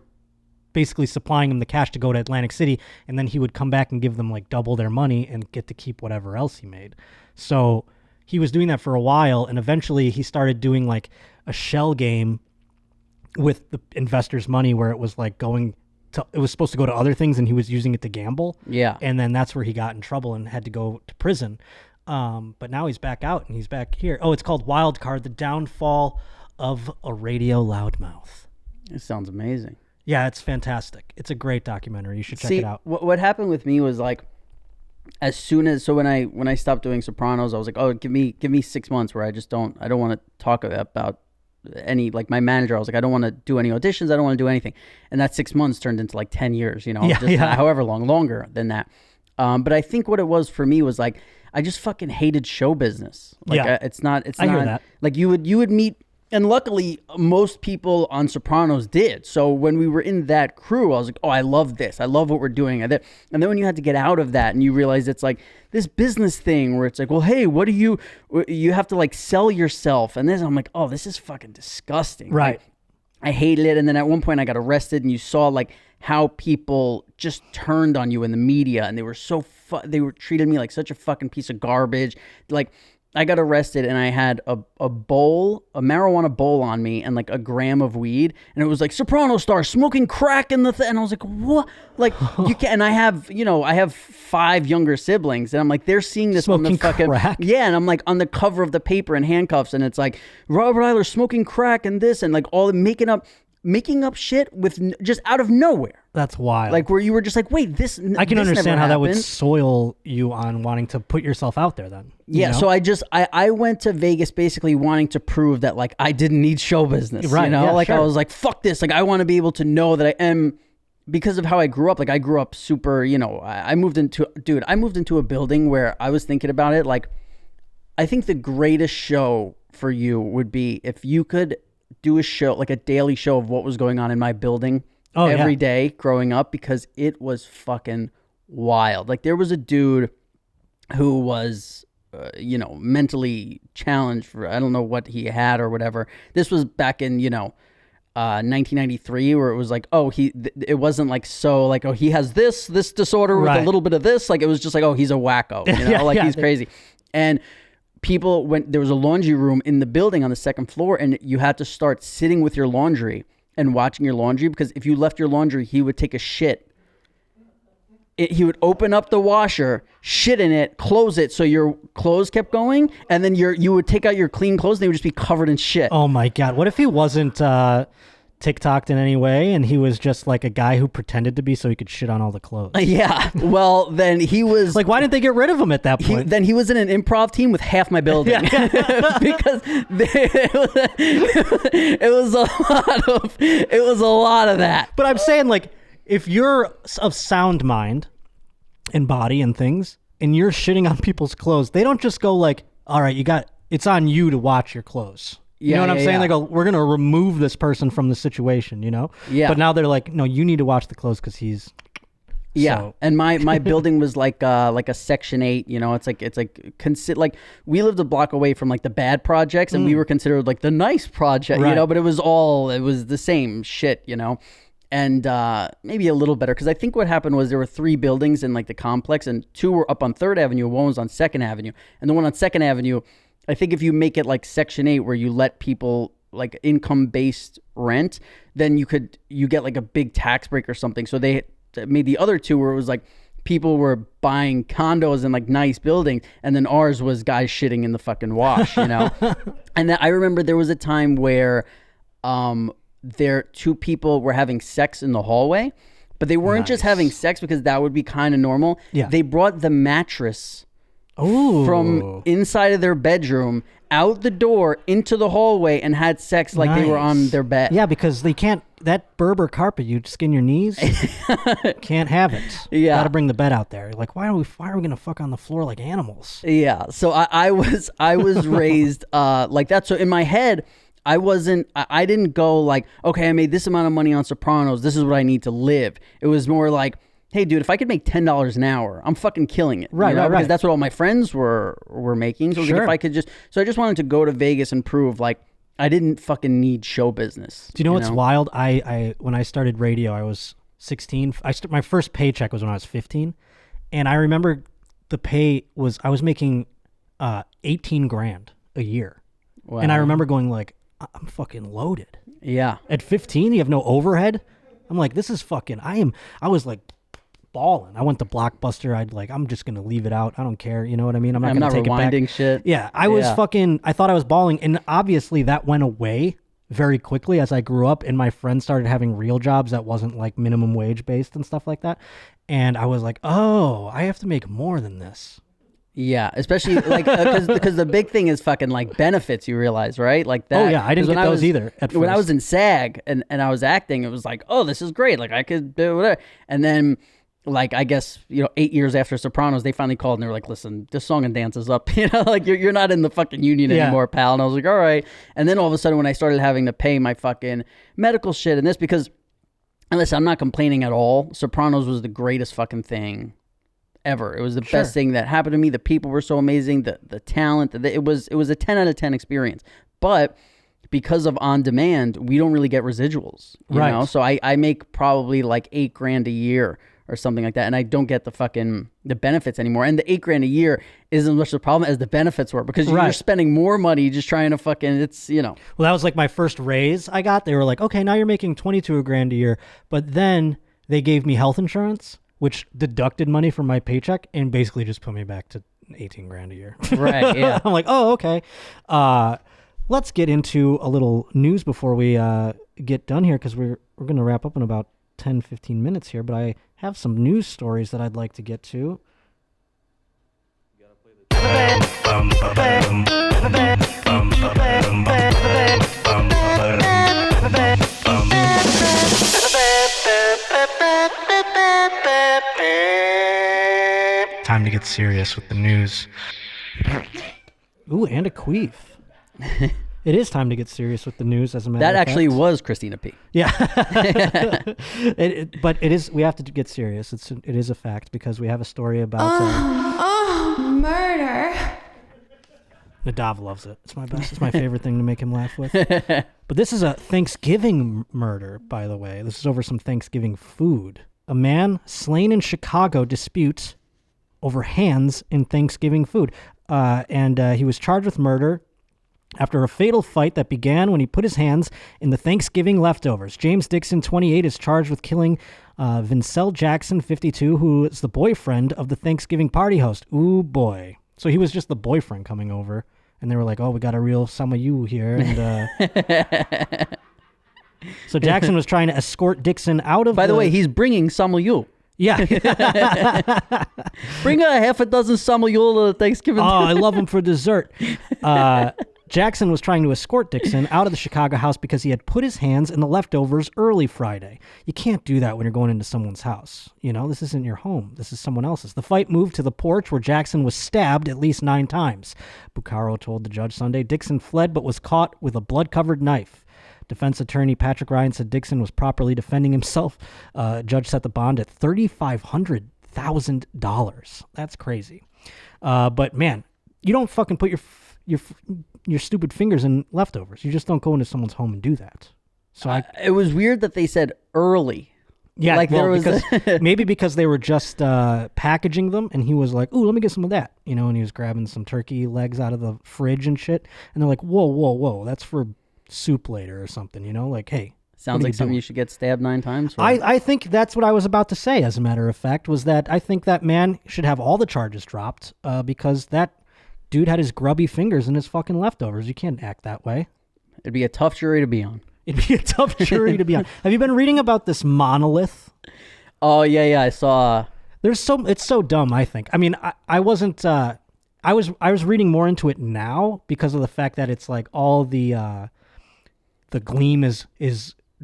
basically supplying him the cash to go to Atlantic City, and then he would come back and give them like double their money and get to keep whatever else he made. So he was doing that for a while, and eventually he started doing like a shell game with the investors' money where it was like it was supposed to go to other things, and he was using it to gamble. Yeah. And then that's where he got in trouble and had to go to prison. But now he's back out and he's back here. Oh, it's called Wild Card: The Downfall of a Radio Loudmouth. It sounds amazing. Yeah, it's fantastic. It's a great documentary. You should check it out. What happened with me was like, as soon as, so when I stopped doing Sopranos, I was like, oh, give me 6 months where I don't want to talk about any, like, my manager, I was like, I don't want to do any auditions, I don't want to do anything. And that 6 months turned into like 10 years, however long, longer than that. But I think what it was for me was like, I just fucking hated show business. Like, it's not hear that. like you would meet, and luckily most people on Sopranos did. So when we were in that crew, I was like, oh, I love this. I love what we're doing. And then when you had to get out of that and you realize it's like this business thing where it's like, well, hey, what do you have to like sell yourself? And I'm like, oh, this is fucking disgusting. Right. Like, I hated it. And then at one point I got arrested, and you saw like how people just turned on you in the media, and they were they were treating me like such a fucking piece of garbage. Like, I got arrested and I had a marijuana bowl on me and like a gram of weed, and it was like Soprano star smoking crack in the and I was like, what? Like, you can, and I have 5 younger siblings, and I'm like, they're seeing this Smoking on the fucking crack? Yeah, and I'm like on the cover of the paper in handcuffs, and it's like Robert Iler smoking crack and this, and like all making up shit with just out of nowhere. That's wild. Like, where you were just like, wait, this. I can this understand never how that would happened. soil you on wanting to put yourself out there then. Yeah, you know? so I went to Vegas basically wanting to prove that like I didn't need show business. Right, You know, yeah, like sure. I was like, fuck this. Like, I want to be able to know that I am, because of how I grew up. Like, I grew up super, I moved into a building where I was thinking about it. Like, I think the greatest show for you would be if you could do a show, like a daily show of what was going on in my building every day growing up, because it was fucking wild. Like, there was a dude who was, mentally challenged for, I don't know what he had or whatever. This was back in, 1993, where it was like, oh, it wasn't like, so like, oh, he has this disorder with a little bit of this. Like, it was just like, oh, he's a wacko, he's crazy. And people there was a laundry room in the building on the second floor, and you had to start sitting with your laundry and watching your laundry, because if you left your laundry, he would take a shit. He would open up the washer, shit in it, close it so your clothes kept going, and then you would take out your clean clothes and they would just be covered in shit. Oh my God. What if he wasn't TikToked in any way, and he was just like a guy who pretended to be so he could shit on all the clothes? Yeah. Well, then he was Like, why didn't they get rid of him at that point? then he was in an improv team with half my building. Because it was a lot of that. But I'm saying, like, if you're of sound mind and body and things, and you're shitting on people's clothes, they don't just go like, all right, it's on you to watch your clothes. You know what I'm saying? They go, we're going to remove this person from the situation, Yeah. But now they're like, no, you need to watch the clothes because he's... Yeah, So. and my building was like a Section 8. It's like we lived a block away from like the bad projects, and we were considered like the nice project, Right. But it was the same shit, and maybe a little better, because I think what happened was there were 3 buildings in like the complex, and 2 were up on 3rd Avenue, 1 was on 2nd Avenue, and the one on 2nd Avenue, I think if you make it like Section 8 where you let people like income-based rent, then you get like a big tax break or something. So they made the other 2 where it was like people were buying condos in like nice buildings, and then ours was guys shitting in the fucking wash, And then I remember there was a time where 2 people were having sex in the hallway, but they weren't just having sex because that would be kind of normal. Yeah. They brought the mattress from inside of their bedroom out the door into the hallway and had sex like they were on their bed. Yeah, because they can't that Berber carpet, you skin your knees. Can't have it. Yeah. Got to bring the bed out there. Like, why are we gonna fuck on the floor like animals? Yeah. So I was raised like that. So in my head, I didn't go like, okay, I made this amount of money on Sopranos. This is what I need to live. It was more like, hey, dude, if I could make $10 an hour, I'm fucking killing it. Right. Because that's what all my friends were making. So I was like, if I could I just wanted to go to Vegas and prove like I didn't fucking need show business. Do you know what's wild? I when I started radio, I was 16. My first paycheck was when I was 15, and I remember the pay was I was making 18 grand a year, and I remember going like, I'm fucking loaded. Yeah. At 15, you have no overhead. I'm like, this is fucking. I was like balling. I went to Blockbuster. I'm just gonna leave it out. I don't care. You know what I mean? I'm not gonna take rewinding it back. shit. Yeah, I was fucking. I thought I was balling, and obviously that went away very quickly as I grew up, and my friends started having real jobs that wasn't like minimum wage based and stuff like that. And I was like, oh, I have to make more than this. Yeah, especially like because the big thing is fucking like benefits. You realize, right? Like that. Oh yeah, I didn't get those either. At when first. I was in SAG and I was acting, it was like, oh, this is great. Like I could do whatever. And then, like I guess 8 years after Sopranos, they finally called and they were like, listen, this song and dance is up. Like you're not in the fucking union anymore, pal. And I was like, all right. And then all of a sudden, when I started having to pay my fucking medical shit and this, because, and listen, I'm not complaining at all. Sopranos was the greatest fucking thing ever. It was the best thing that happened to me. The people were so amazing. The talent. It was a 10 out of 10 experience. But because of on demand, we don't really get residuals. You know? So I make probably like $8,000 a year or something like that, and I don't get the benefits anymore. And the $8,000 a year isn't as much the problem as the benefits were, because you're spending more money just trying to fucking Well, that was like my first raise I got. They were like, okay, now you're making $22,000 a year, but then they gave me health insurance, which deducted money from my paycheck and basically just put me back to $18,000 a year. Right. Yeah. I'm like, oh, okay. Let's get into a little news before we get done here, because we're going to wrap up in about 10-15 minutes here, but I have some news stories that I'd like to get to. Time to get serious with the news. Ooh, and a queef. It is time to get serious with the news, as a matter of fact. That actually was Christina P. Yeah. But it is, we have to get serious. It is a fact, because we have a story about... murder. Nadav loves it. It's my best. It's my favorite thing to make him laugh with. But this is a Thanksgiving murder, by the way. This is over some Thanksgiving food. A man slain in Chicago disputes over hands in Thanksgiving food. And he was charged with murder after a fatal fight that began when he put his hands in the Thanksgiving leftovers. James Dixon, 28, is charged with killing Vincel Jackson, 52, who is the boyfriend of the Thanksgiving party host. Ooh, boy. So he was just the boyfriend coming over, and they were like, oh, we got a real some of you here. And so Jackson was trying to escort Dixon out of By the way, he's bringing Samuel. Yeah. Bring a half a dozen Samuel to the Thanksgiving. Oh, I love him for dessert. Jackson was trying to escort Dixon out of the Chicago house because he had put his hands in the leftovers early Friday. You can't do that when you're going into someone's house. This isn't your home. This is someone else's. The fight moved to the porch, where Jackson was stabbed at least 9 times. Bucaro told the judge Sunday. Dixon fled but was caught with a blood-covered knife. Defense attorney Patrick Ryan said Dixon was properly defending himself. Judge set the bond at $3,500,000. That's crazy. But man, you don't fucking put your stupid fingers in leftovers. You just don't go into someone's home and do that. So it was weird that they said early. Yeah, like there was maybe because they were just packaging them, and he was like, "Ooh, let me get some of that," and he was grabbing some turkey legs out of the fridge and shit. And they're like, "Whoa, that's for soup later or something," like, hey. Sounds like something you should get stabbed 9 times. I think that's what I was about to say, as a matter of fact, was that I think that man should have all the charges dropped because that dude had his grubby fingers in his fucking leftovers. You can't act that way. It'd be a tough jury to be on. It'd be a tough jury to be on. Have you been reading about this monolith? Oh, yeah, I saw. It's so dumb, I think. I mean, I wasn't, I was reading more into it now because of the fact that it's like all the gleam is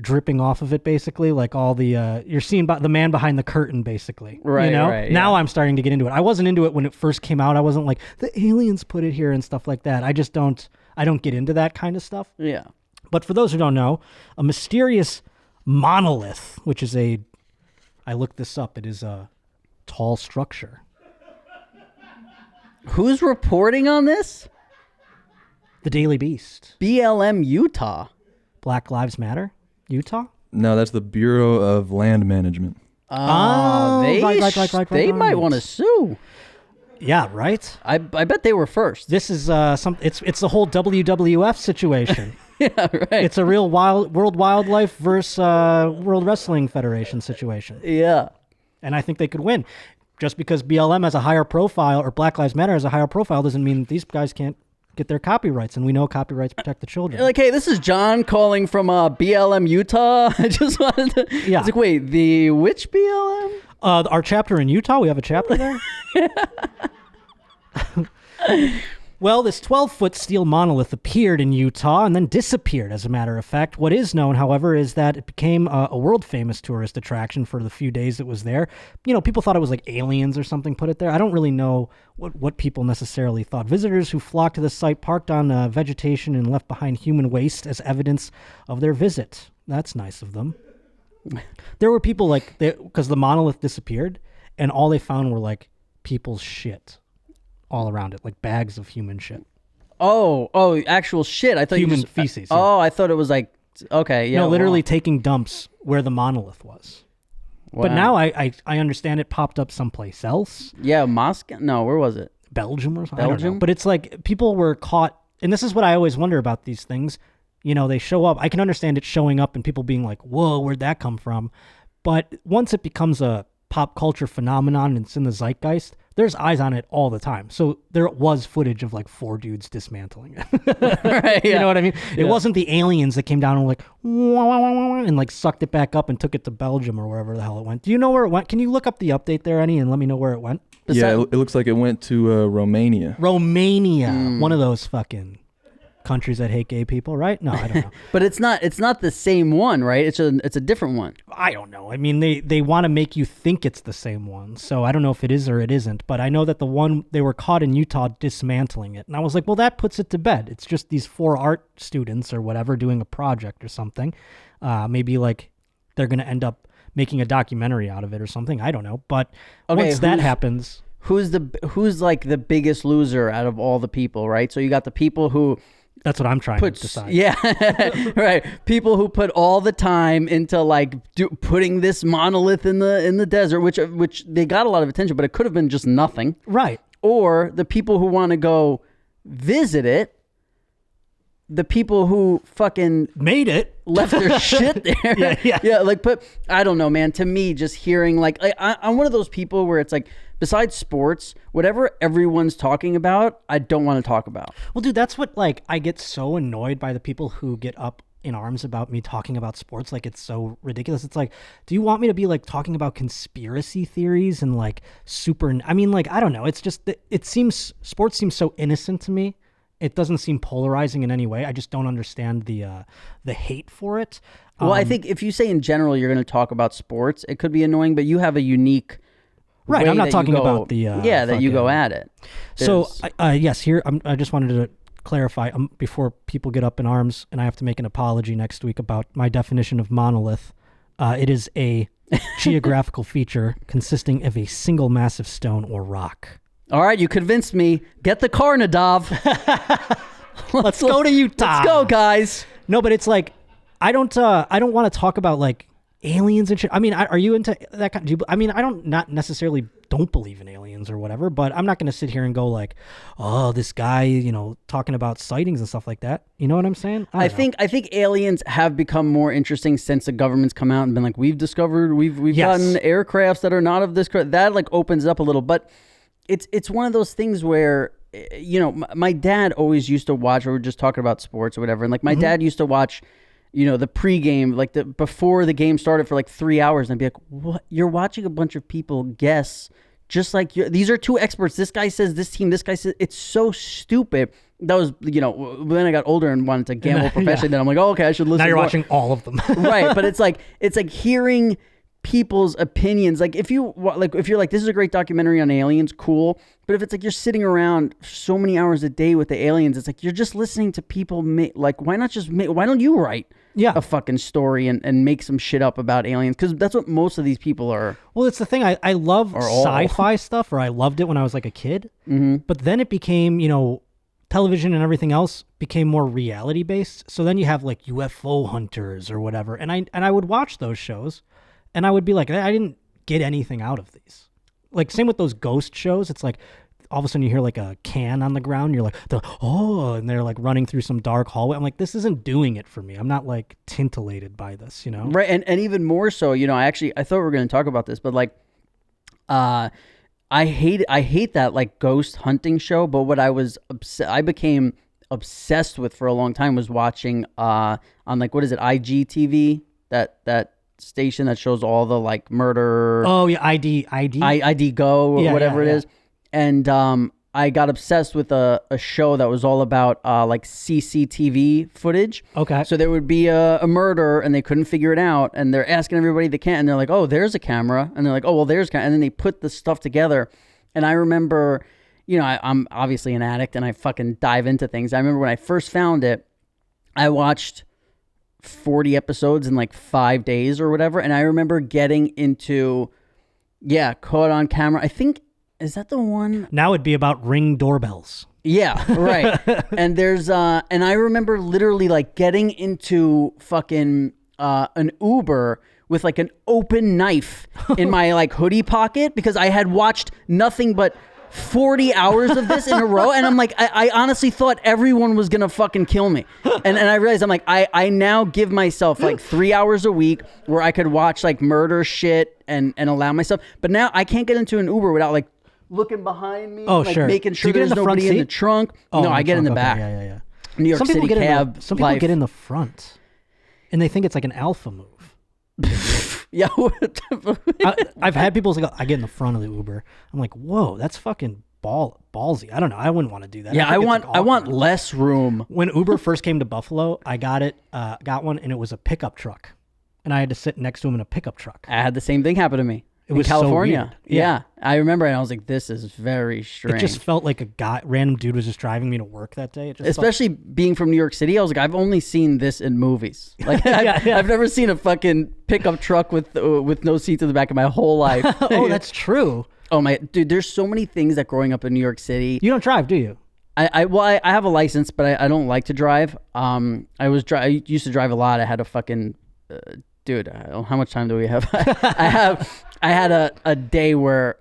dripping off of it, basically, like all the you're seeing the man behind the curtain, basically. Right, you know? right, Now yeah. I'm starting to get into it. I wasn't into it when it first came out. I wasn't like, the aliens put it here and stuff like that. I don't get into that kind of stuff. Yeah. But for those who don't know, a mysterious monolith, which is I looked this up, it is a tall structure. Who's reporting on this? The Daily Beast. BLM Utah. Black Lives Matter, Utah? No, that's the Bureau of Land Management. They right. might want to sue. Yeah, right? I bet they were first. This is it's the whole WWF situation. Yeah, right. It's a real World Wildlife versus World Wrestling Federation situation. Yeah. And I think they could win. Just because BLM has a higher profile or Black Lives Matter has a higher profile doesn't mean these guys can't get their copyrights, and we know copyrights protect the children. Like, hey, this is John calling from BLM Utah. I just wanted to. Yeah. It's like, wait, which BLM? Our chapter in Utah, we have a chapter there. Well, this 12-foot steel monolith appeared in Utah and then disappeared, as a matter of fact. What is known, however, is that it became a world-famous tourist attraction for the few days it was there. You know, people thought it was like aliens or something put it there. I don't really know what people necessarily thought. Visitors who flocked to the site parked on vegetation and left behind human waste as evidence of their visit. That's nice of them. There were people because the monolith disappeared, and all they found were like people's shit all around it, like bags of human shit. Oh, actual shit. I thought Human you just, feces, yeah. Oh, I thought it was like, okay, yeah. No, literally wow. taking dumps where the monolith was. But Wow. now I understand it popped up someplace else. Yeah, Moscow? No, where was it? Belgium or something. I don't know. Belgium? But it's like people were caught, and this is what I always wonder about these things. You know, they show up. I can understand it showing up and people being like, whoa, where'd that come from? But once it becomes a pop culture phenomenon and it's in the zeitgeist, there's eyes on it all the time. So there was footage of like 4 dudes dismantling it. Right, You yeah. know what I mean? It wasn't the aliens that came down and were like, wah, wah, wah, wah, and like sucked it back up and took it to Belgium or wherever the hell it went. Do you know where it went? Can you look up the update there, Annie, and let me know where it went? Yeah, it looks like it went to Romania. Romania. One of those fucking countries that hate gay people, right? No, I don't know. But it's not the same one, right? It's a different one. I don't know. I mean, they want to make you think it's the same one. So I don't know if it is or it isn't. But I know that the one, they were caught in Utah dismantling it. And I was like, well, that puts it to bed. It's just these 4 art students or whatever doing a project or something. Maybe like they're going to end up making a documentary out of it or something. I don't know. But once that happens... Who's like the biggest loser out of all the people, right? So you got the people who... That's what I'm trying to decide. Yeah, right. People who put all the time into like putting this monolith in the desert, which they got a lot of attention, but it could have been just nothing. Right. Or the people who want to go visit it, the people who fucking made it, left their shit there. Yeah. Like, but I don't know, man. To me, just hearing like I'm one of those people where it's like, besides sports, whatever everyone's talking about, I don't want to talk about. Well, dude, that's what, like, I get so annoyed by the people who get up in arms about me talking about sports. Like, it's so ridiculous. It's like, do you want me to be, like, talking about conspiracy theories and, like, I mean, like, I don't know. It's just, sports seems so innocent to me. It doesn't seem polarizing in any way. I just don't understand the hate for it. Well, I think if you say in general you're going to talk about sports, it could be annoying, but you have a unique... Right, I'm not talking about the... that you go at it. So, yes, here, I just wanted to clarify before people get up in arms, and I have to make an apology next week about my definition of monolith. It is a geographical feature consisting of a single massive stone or rock. All right, you convinced me. Get the car, Nadav. Let's go to Utah. Let's go, guys. No, but it's like, I don't want to talk about, like, aliens and shit. I mean, are you into that kind of, I mean, I not necessarily don't believe in aliens or whatever, but I'm not going to sit here and go like, oh, this guy, you know, talking about sightings and stuff like that. You know what I'm saying? I think aliens have become more interesting since the government's come out and been like, we've gotten aircrafts that are not of this. That like opens up a little, but it's one of those things where, you know, my dad always used to watch, or we're just talking about sports or whatever. And like my dad used to watch, you know, the pregame, like before the game started for like 3 hours, and I'd be like, what? You're watching a bunch of people guess, just like these are 2 experts. This guy says this team, this guy says, it's so stupid. that was, when I got older and wanted to gamble professionally, then I'm like, oh, okay, I should listen. Now you're more. watching all of them. Right, but it's like hearing people's opinions. Like if you're like, this is a great documentary on aliens, cool. But if it's like you're sitting around so many hours a day with the aliens, it's like you're just listening to people like, why don't you write a fucking story and make some shit up about aliens? Because that's what most of these people are. Well, it's the thing. I love sci-fi stuff, or I loved it when I was like a kid. Mm-hmm. But then it became, television and everything else became more reality based. So then you have like UFO hunters or whatever. And I would watch those shows and I would be like, I didn't get anything out of these. Like same with those ghost shows. It's like all of a sudden you hear like a can on the ground. You're like, and they're like running through some dark hallway. I'm like, this isn't doing it for me. I'm not like tintillated by this, Right. And even more so, I thought we were going to talk about this, but like, I hate that like ghost hunting show. But what I became obsessed with for a long time was watching on like, what is it? IGTV, that station that shows all the like murder. Oh yeah. ID Go or whatever it is. And I got obsessed with a show that was all about like CCTV footage. Okay. So there would be a murder and they couldn't figure it out, and they're asking everybody they can, and they're like, oh, there's a camera, and they're like, oh, well, there's and then they put the stuff together. And I remember, I'm obviously an addict and I fucking dive into things. I remember when I first found it, I watched 40 episodes in like 5 days or whatever, and I remember getting into caught on camera. I think, is that the one? Now it'd be about Ring doorbells. Yeah, right. And there's and I remember literally like getting into fucking an Uber with like an open knife in my like hoodie pocket because I had watched nothing but 40 hours of this in a row, and I'm like, I honestly thought everyone was gonna fucking kill me, and I realized I'm like, I now give myself like 3 hours a week where I could watch like murder shit and allow myself, but now I can't get into an Uber without like looking behind me, making sure there's nobody in the trunk. Oh, no, I get in the back. Yeah. New York City cab. Some people get in the front, and they think it's like an alpha move. Yeah, I've had people say, I get in the front of the Uber. I'm like, whoa, that's fucking ballsy. I don't know. I wouldn't want to do that. Yeah, I want less room. When Uber first came to Buffalo, I got one, and it was a pickup truck, and I had to sit next to him in a pickup truck. I had the same thing happen to me. It was California. So weird. Yeah, I remember, and I was like, "This is very strange." It just felt like random dude was just driving me to work that day. Especially being from New York City, I was like, "I've only seen this in movies. Like, I've never seen a fucking pickup truck with no seats in the back of my whole life." Oh, that's true. Oh my dude, there's so many things that growing up in New York City. You don't drive, do you? I have a license, but I don't like to drive. I used to drive a lot. I had a fucking. Dude, how much time do we have? I had a day where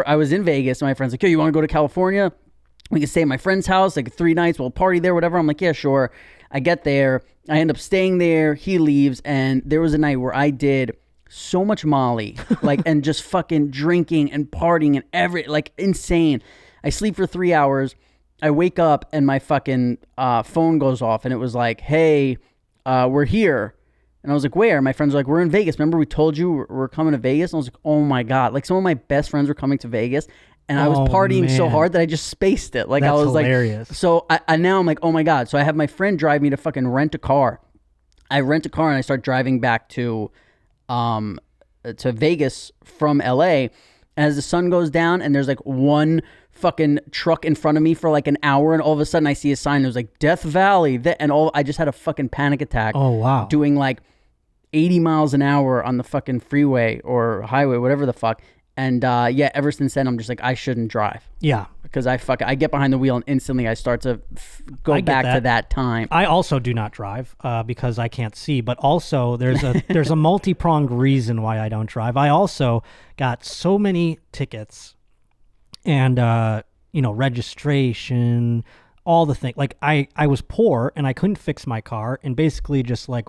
I was in Vegas, and my friend's like, "Yo, you want to go to California? We can stay at my friend's house, like 3 nights. We'll party there, whatever." I'm like, "Yeah, sure." I get there. I end up staying there. He leaves, and there was a night where I did so much Molly, like, and just fucking drinking and partying and like insane. I sleep for 3 hours. I wake up, and my fucking phone goes off, and it was like, "Hey, we're here." And I was like, where? My friends were like, we're in Vegas. Remember we told you we're coming to Vegas? And I was like, oh my God. Like some of my best friends were coming to Vegas, and I was partying so hard that I just spaced it. Like, that's I was hilarious. Like, so I now I'm like, oh my God. So I have my friend drive me to fucking rent a car. I rent a car and I start driving back to Vegas from LA. And as the sun goes down and there's like one fucking truck in front of me for like an hour, and all of a sudden I see a sign that was like Death Valley, I just had a fucking panic attack. Oh wow. Doing like 80 miles an hour on the fucking freeway or highway, whatever the fuck. And ever since then I'm just like, I shouldn't drive. Yeah. Because I get behind the wheel and instantly I start to go back to that time. I also do not drive because I can't see, but also there's a multi-pronged reason why I don't drive. I also got so many tickets and registration, all the things. Like I was poor and I couldn't fix my car, and basically just like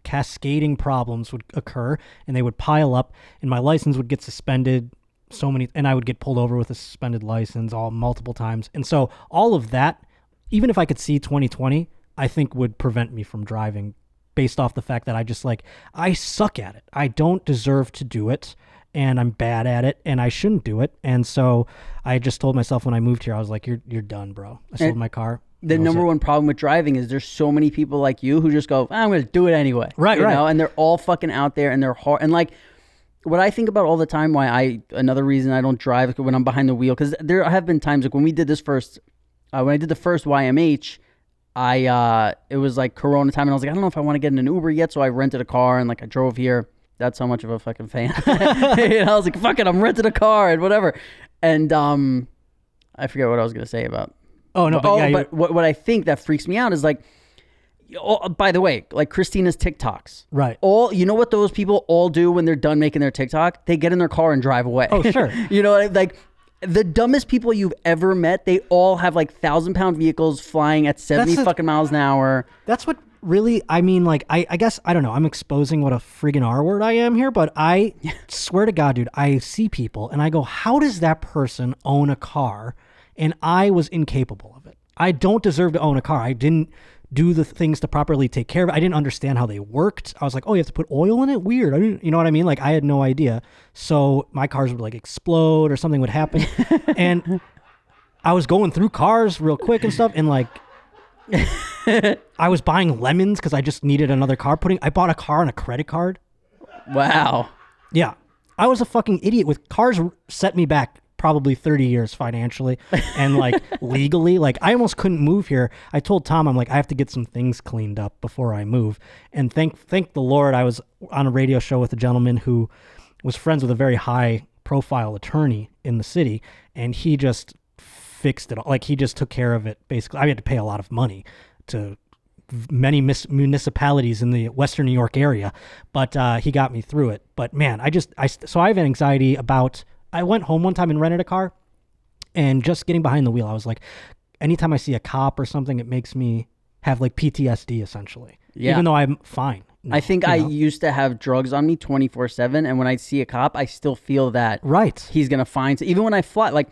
cascading problems would occur and they would pile up, and my license would get suspended and I would get pulled over with a suspended license multiple times. And so all of that, even if I could see 20/20, I think would prevent me from driving, based off the fact that I suck at it. I don't deserve to do it, and I'm bad at it, and I shouldn't do it. And so I just told myself when I moved here, I was like, you're done, bro. I sold my car. The number one problem with driving is there's so many people like you who just go, I'm going to do it anyway. Right, you right. know? And they're all fucking out there and they're hard. And like, what I think about all the time, another reason I don't drive when I'm behind the wheel, because there have been times like when we did this first, when I did the first YMH, it was like Corona time and I was like, I don't know if I want to get in an Uber yet. So I rented a car and like I drove here. That's how much of a fucking fan. I was like, fuck it, I'm renting a car and whatever. And I forget what I was going to say about. Oh, no, but what I think that freaks me out is like, by the way, like Christina's TikToks. Right. You know what those people all do when they're done making their TikTok? They get in their car and drive away. Oh, sure. You know, like the dumbest people you've ever met, they all have like 1,000-pound vehicles flying at 70 fucking miles an hour. That's what really, I mean, like, I guess, I don't know, I'm exposing what a friggin' R word I am here, but I swear to God, dude, I see people and I go, how does that person own a car? And I was incapable of it. I don't deserve to own a car. I didn't do the things to properly take care of it. I didn't understand how they worked. I was like, oh, you have to put oil in it? Weird. I didn't, you know what I mean? Like, I had no idea. So my cars would like explode or something would happen. And I was going through cars real quick and stuff. And like, I was buying lemons because I just needed another car. I bought a car on a credit card. Wow. Yeah. I was a fucking idiot with cars. Set me back probably 30 years financially and like legally. Like I almost couldn't move here. I told Tom, I'm like, I have to get some things cleaned up before I move. And thank the Lord, I was on a radio show with a gentleman who was friends with a very high profile attorney in the city. And he just fixed it all. Like he just took care of it. Basically, I had to pay a lot of money to many municipalities in the Western New York area, but he got me through it. But man, so I have anxiety about, I went home one time and rented a car and just getting behind the wheel, I was like, anytime I see a cop or something, it makes me have like PTSD essentially, even though I'm fine. I think I used to have drugs on me 24/7. And when I see a cop, I still feel that he's going to find, even when I fly, like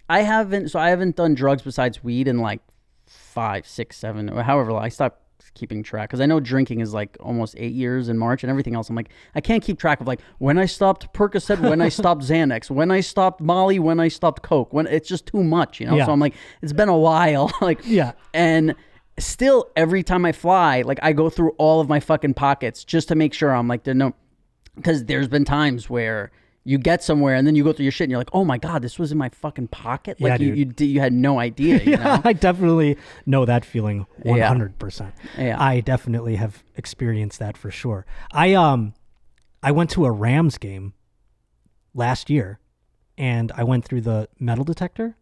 I haven't done drugs besides weed in like 5, 6, 7, or however long. I stopped keeping track because I know drinking is like almost 8 years in March and everything else. I'm like, I can't keep track of like when I stopped Percocet, when I stopped Xanax, when I stopped Molly, when I stopped Coke, when it's just too much, you know? So I'm like, it's been a while. Like, and still every time I fly, like I go through all of my fucking pockets just to make sure I'm like, because there's been times where you get somewhere and then you go through your shit and you're like, oh my God, this was in my fucking pocket. Like you had no idea. You know? I definitely know that feeling 100%. Yeah. I definitely have experienced that for sure. I went to a Rams game last year and I went through the metal detector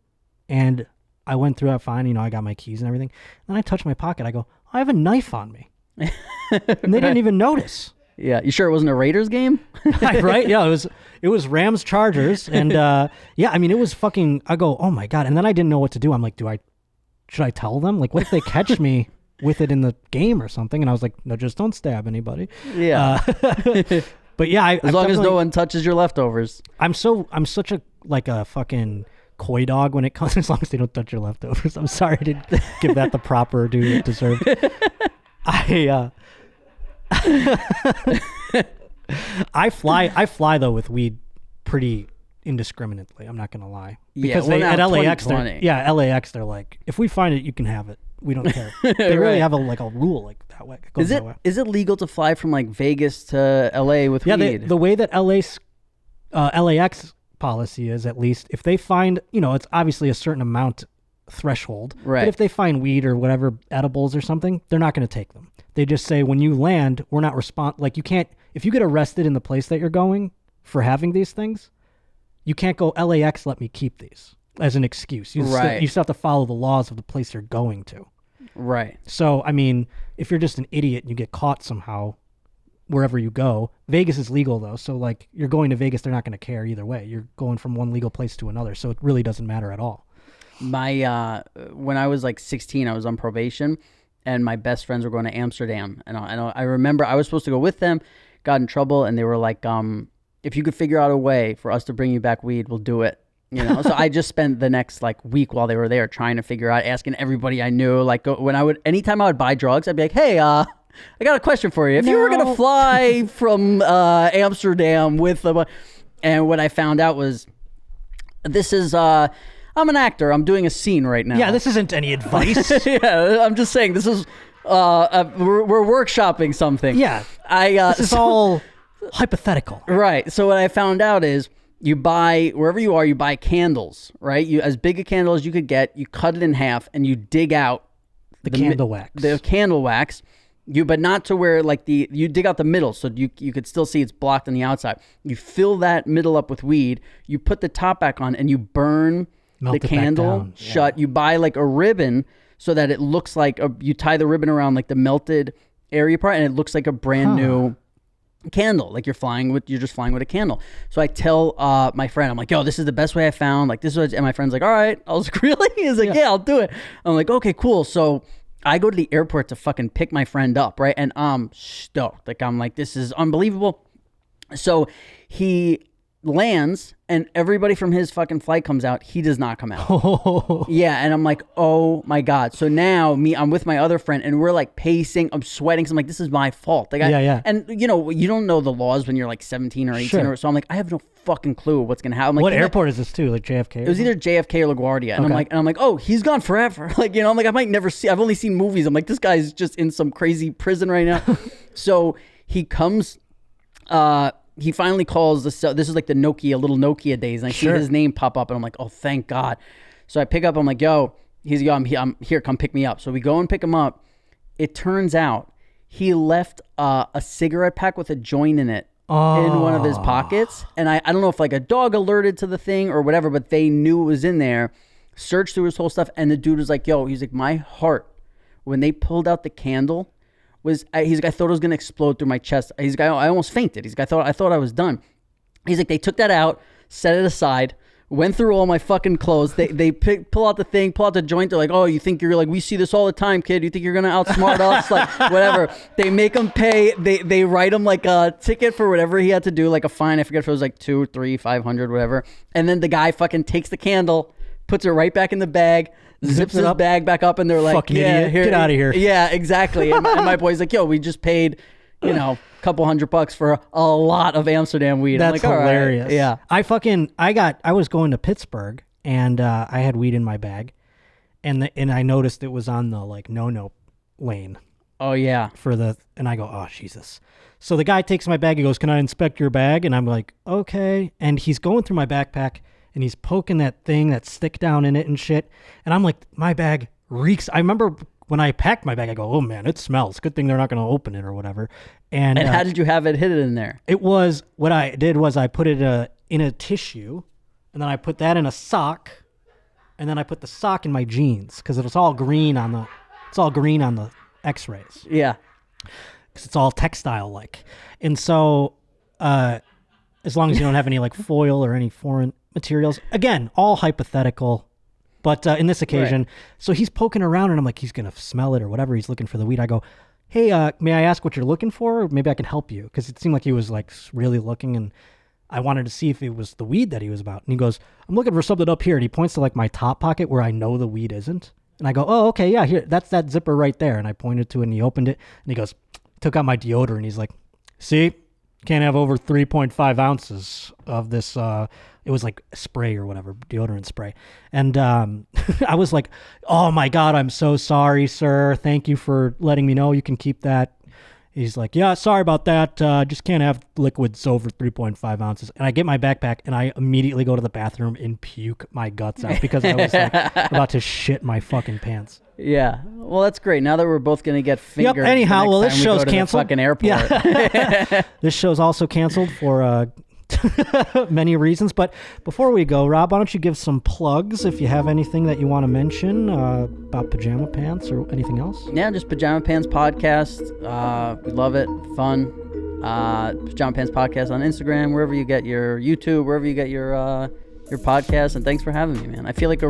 and I went through it fine. You know, I got my keys and everything. Then I touched my pocket. I go, I have a knife on me. And they didn't even notice. Yeah, you sure it wasn't a Raiders game? Right? Yeah, it was Rams Chargers, and yeah, I mean it was fucking. I go, oh my God, and then I didn't know what to do. I'm like, should I tell them? Like, what if they catch me with it in the game or something? And I was like, no, just don't stab anybody. Yeah, but yeah, as long as no one touches your leftovers. I'm such a fucking coy dog when it comes. As long as they don't touch your leftovers. I'm sorry to give that the proper due it deserved. I fly though with weed pretty indiscriminately. I'm not gonna lie, because at LAX, they're like, if we find it, you can have it. We don't care. They really have a rule like that way. Is it legal to fly from like Vegas to LA with weed? The way that LAX policy is, at least, if they find, it's obviously a certain amount threshold, right? But if they find weed or whatever, edibles or something, they're not going to take them. They just say, when you land, we're not like, you can't, if you get arrested in the place that you're going for having these things, you can't go, LAX let me keep these as an excuse. You still have to follow the laws of the place you're going to. Right. So, I mean, if you're just an idiot and you get caught somehow wherever you go, Vegas is legal though. So like, you're going to Vegas, they're not going to care either way. You're going from one legal place to another. So it really doesn't matter at all. When I was like 16, I was on probation and my best friends were going to Amsterdam. And I remember I was supposed to go with them, got in trouble, and they were like, if you could figure out a way for us to bring you back weed, we'll do it. So I just spent the next like week while they were there trying to figure out, asking everybody I knew, like anytime I would buy drugs, I'd be like, hey, I got a question for you. If you were going to fly from Amsterdam with and what I found out was, this is, I'm an actor. I'm doing a scene right now. Yeah, this isn't any advice. Yeah, I'm just saying this is we're workshopping something. Yeah. This is all hypothetical. Right. So what I found out is you buy, wherever you are, you buy candles, right? You as big a candle as you could get, you cut it in half and you dig out The candle wax. The candle wax. But not to where like you dig out the middle so you could still see it's blocked on the outside. You fill that middle up with weed, you put the top back on and you burn Melt the it back candle down. shut. You buy like a ribbon so that it looks like you tie the ribbon around like the melted area part and it looks like a brand new candle, like you're just flying with a candle. So I tell my friend, I'm like, yo, this is the best way I found, like this is, and my friend's like, all right. I was like, really? He's like, yeah, I'll do it. I'm like, okay, cool. So I go to the airport to fucking pick my friend up, right? And I'm stoked. Like I'm like, this is unbelievable. So he lands and everybody from his fucking flight comes out. He does not come out. Yeah, and I'm like, oh my God. So now I'm with my other friend and we're like pacing. I'm sweating. So I'm like, this is my fault. Like, Yeah. And you know, you don't know the laws when you're like 17 or 18. Sure. So I'm like, I have no fucking clue what's gonna happen. I'm like, What airport is this too? Like JFK? it was either JFK or LaGuardia. And I'm like, oh, he's gone forever. Like, you know, I'm like, I might never see, I've only seen movies. I'm like, this guy's just in some crazy prison right now. So he comes, he finally calls this is like the little Nokia days. And I see his name pop up and I'm like, oh, thank God. So I pick up, I'm like, yo, I'm here, come pick me up. So we go and pick him up. It turns out he left a cigarette pack with a joint in it in one of his pockets. And I don't know if like a dog alerted to the thing or whatever, but they knew it was in there, searched through his whole stuff. And the dude was like, yo, he's like, my heart, when they pulled out the candle, he's like, I thought it was gonna explode through my chest. He's like, I almost fainted. He's like, I thought I was done. He's like, they took that out, set it aside, went through all my fucking clothes. They pull out the thing, pull out the joint. They're like, oh, you think you're like, we see this all the time, kid. You think you're gonna outsmart us? Like, whatever. They make him pay. They write him like a ticket for whatever he had to do, like a fine. I forget if it was like 200, 300, 500, whatever. And then the guy fucking takes the candle, puts it right back in the bag, zips his bag back up, and they're like, fucking yeah, idiot. Get out of here. Yeah, exactly. And my boy's like, yo, we just paid, you know, a couple $100 for a lot of Amsterdam weed. That's I'm like, hilarious. All right. Yeah. I was going to Pittsburgh and I had weed in my bag and I noticed it was on the like no lane Oh yeah. and I go, oh Jesus. So the guy takes my bag, he goes, can I inspect your bag? And I'm like, okay. And he's going through my backpack and he's poking that stick down in it and shit. And I'm like, my bag reeks. I remember when I packed my bag, I go, oh man, it smells. Good thing they're not going to open it or whatever. And how did you have it hidden in there? It was, what I did was I put it in a tissue and then I put that in a sock and then I put the sock in my jeans because it was all green on the x-rays. Yeah. Because it's all textile like. And so as long as you don't have any like foil or any foreign materials, again, all hypothetical. But in this occasion, Right. So he's poking around and I'm like, he's going to smell it or whatever. He's looking for the weed. I go, hey, may I ask what you're looking for? Or maybe I can help you. Because it seemed like he was like really looking and I wanted to see if it was the weed that he was about. And he goes, I'm looking for something up here. And he points to like my top pocket where I know the weed isn't. And I go, oh, okay, yeah, here, that's that zipper right there. And I pointed to it and he opened it and he goes, took out my deodorant. He's like, see, can't have over 3.5 ounces of this, it was like spray or whatever, deodorant spray. And I was like, oh my God, I'm so sorry, sir. Thank you for letting me know. You can keep that. He's like, yeah, sorry about that. Just can't have liquids over 3.5 ounces. And I get my backpack and I immediately go to the bathroom and puke my guts out because I was like about to shit my fucking pants. Yeah. Well, that's great. Now that we're both going to get fingered. Yep. Anyhow, the next well, this time we show's go to the canceled. fucking airport. Yeah. This show's also canceled for many reasons. But before we go, Rob, why don't you give some plugs if you have anything that you want to mention about Pajama Pants or anything else? Yeah, just Pajama Pants Podcast. We love it. Fun. Pajama Pants Podcast on Instagram, wherever you get your YouTube, wherever you get your podcast. And thanks for having me, man. I feel like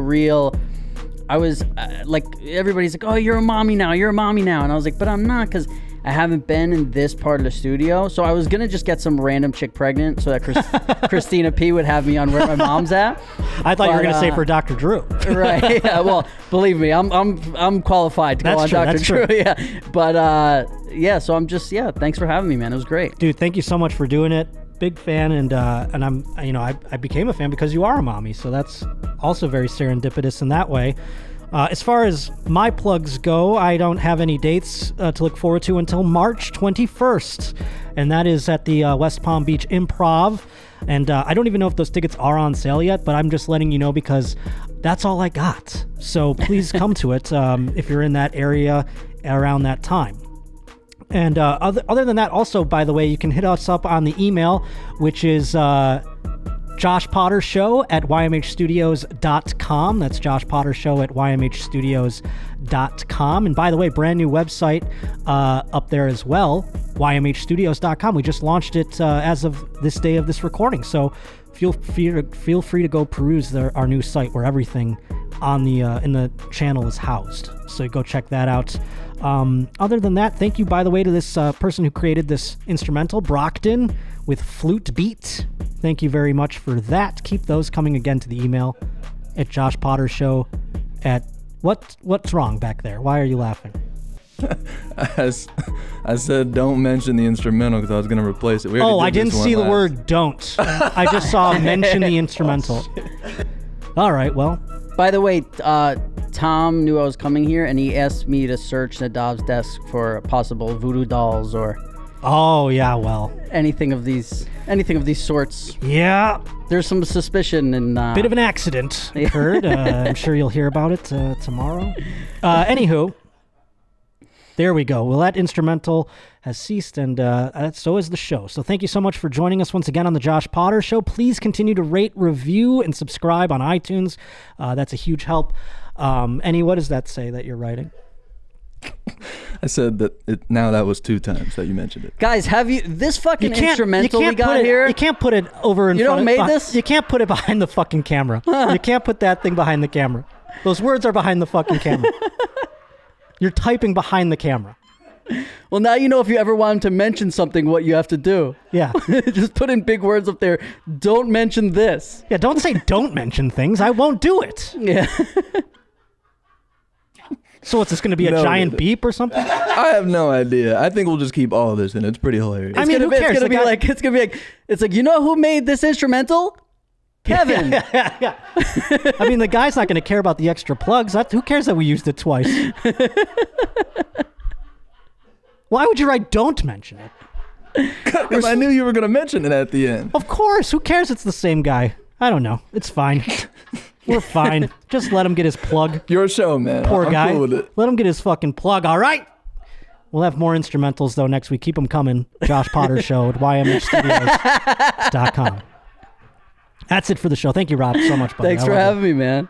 I was like, everybody's like, oh, you're a mommy now. And I was like, but I'm not, because I haven't been in this part of the studio. So I was going to just get some random chick pregnant so that Christina P would have me on where my mom's at. I thought you were going to say for Dr. Drew. Right. Yeah, well, believe me, I'm qualified to go on Dr. Drew. Yeah. But yeah, so I'm just, thanks for having me, man. It was great. Dude, thank you so much for doing it. Big fan, and I'm, I became a fan because you are a mommy, so that's also very serendipitous in that way. As far as my plugs go, I don't have any dates to look forward to until March 21st, and that is at the West Palm Beach Improv. And I don't even know if those tickets are on sale yet, but I'm just letting you know because that's all I got. So please come to it if you're in that area around that time. And other than that, also, by the way, you can hit us up on the email, which is joshpottershow@ymhstudios.com. That's joshpottershow@ymhstudios.com. And by the way, brand new website up there as well, ymhstudios.com. We just launched it as of this day of this recording. So feel free to go peruse our new site where everything on the in the channel is housed. So go check that out. Other than that, thank you, by the way, to this person who created this instrumental, Brockton, with Flute Beat. Thank you very much for that. Keep those coming again to the email at joshpottershow at... What's wrong back there? Why are you laughing? I said don't mention the instrumental because I was going to replace it. I didn't see the word don't. I just saw mention the instrumental. All right, well. By the way, Tom knew I was coming here, and he asked me to search Nadav's desk for possible voodoo dolls or... Oh, yeah, well. Anything of these sorts. Yeah. There's some suspicion and... Bit of an accident occurred. I'm sure you'll hear about it tomorrow. Anywho, there we go. Well, that instrumental has ceased, and so is the show. So thank you so much for joining us once again on the Josh Potter Show. Please continue to rate, review, and subscribe on iTunes. That's a huge help. What does that say that you're writing? I said that now that was 2 times that you mentioned it. Guys, have you this fucking instrumental we got here? You can't put it over in front of... You don't made this? You can't put it behind the fucking camera. You can't put that thing behind the camera. Those words are behind the fucking camera. You're typing behind the camera. Well, now you know if you ever want to mention something, what you have to do. Yeah. Just put in big words up there. Don't mention this. Yeah, don't say don't mention things. I won't do it. Yeah. So what's this going to be, a giant beep or something? I have no idea. I think we'll just keep all of this in. It's pretty hilarious. I mean, who cares? It's gonna be like, you know who made this instrumental? Kevin. Yeah. I mean, the guy's not going to care about the extra plugs. Who cares that we used it twice? Why would you write don't mention it? Because I knew you were going to mention it at the end. Of course. Who cares? It's the same guy. I don't know. It's fine. We're fine. Just let him get his plug. Your show, man. Poor guy. Cool with it. Let him get his fucking plug. All right. We'll have more instrumentals, though, next week. Keep them coming. Josh Potter Show at ymhstudios.com. That's it for the show. Thank you, Rob, so much, buddy. Thanks for having me, man.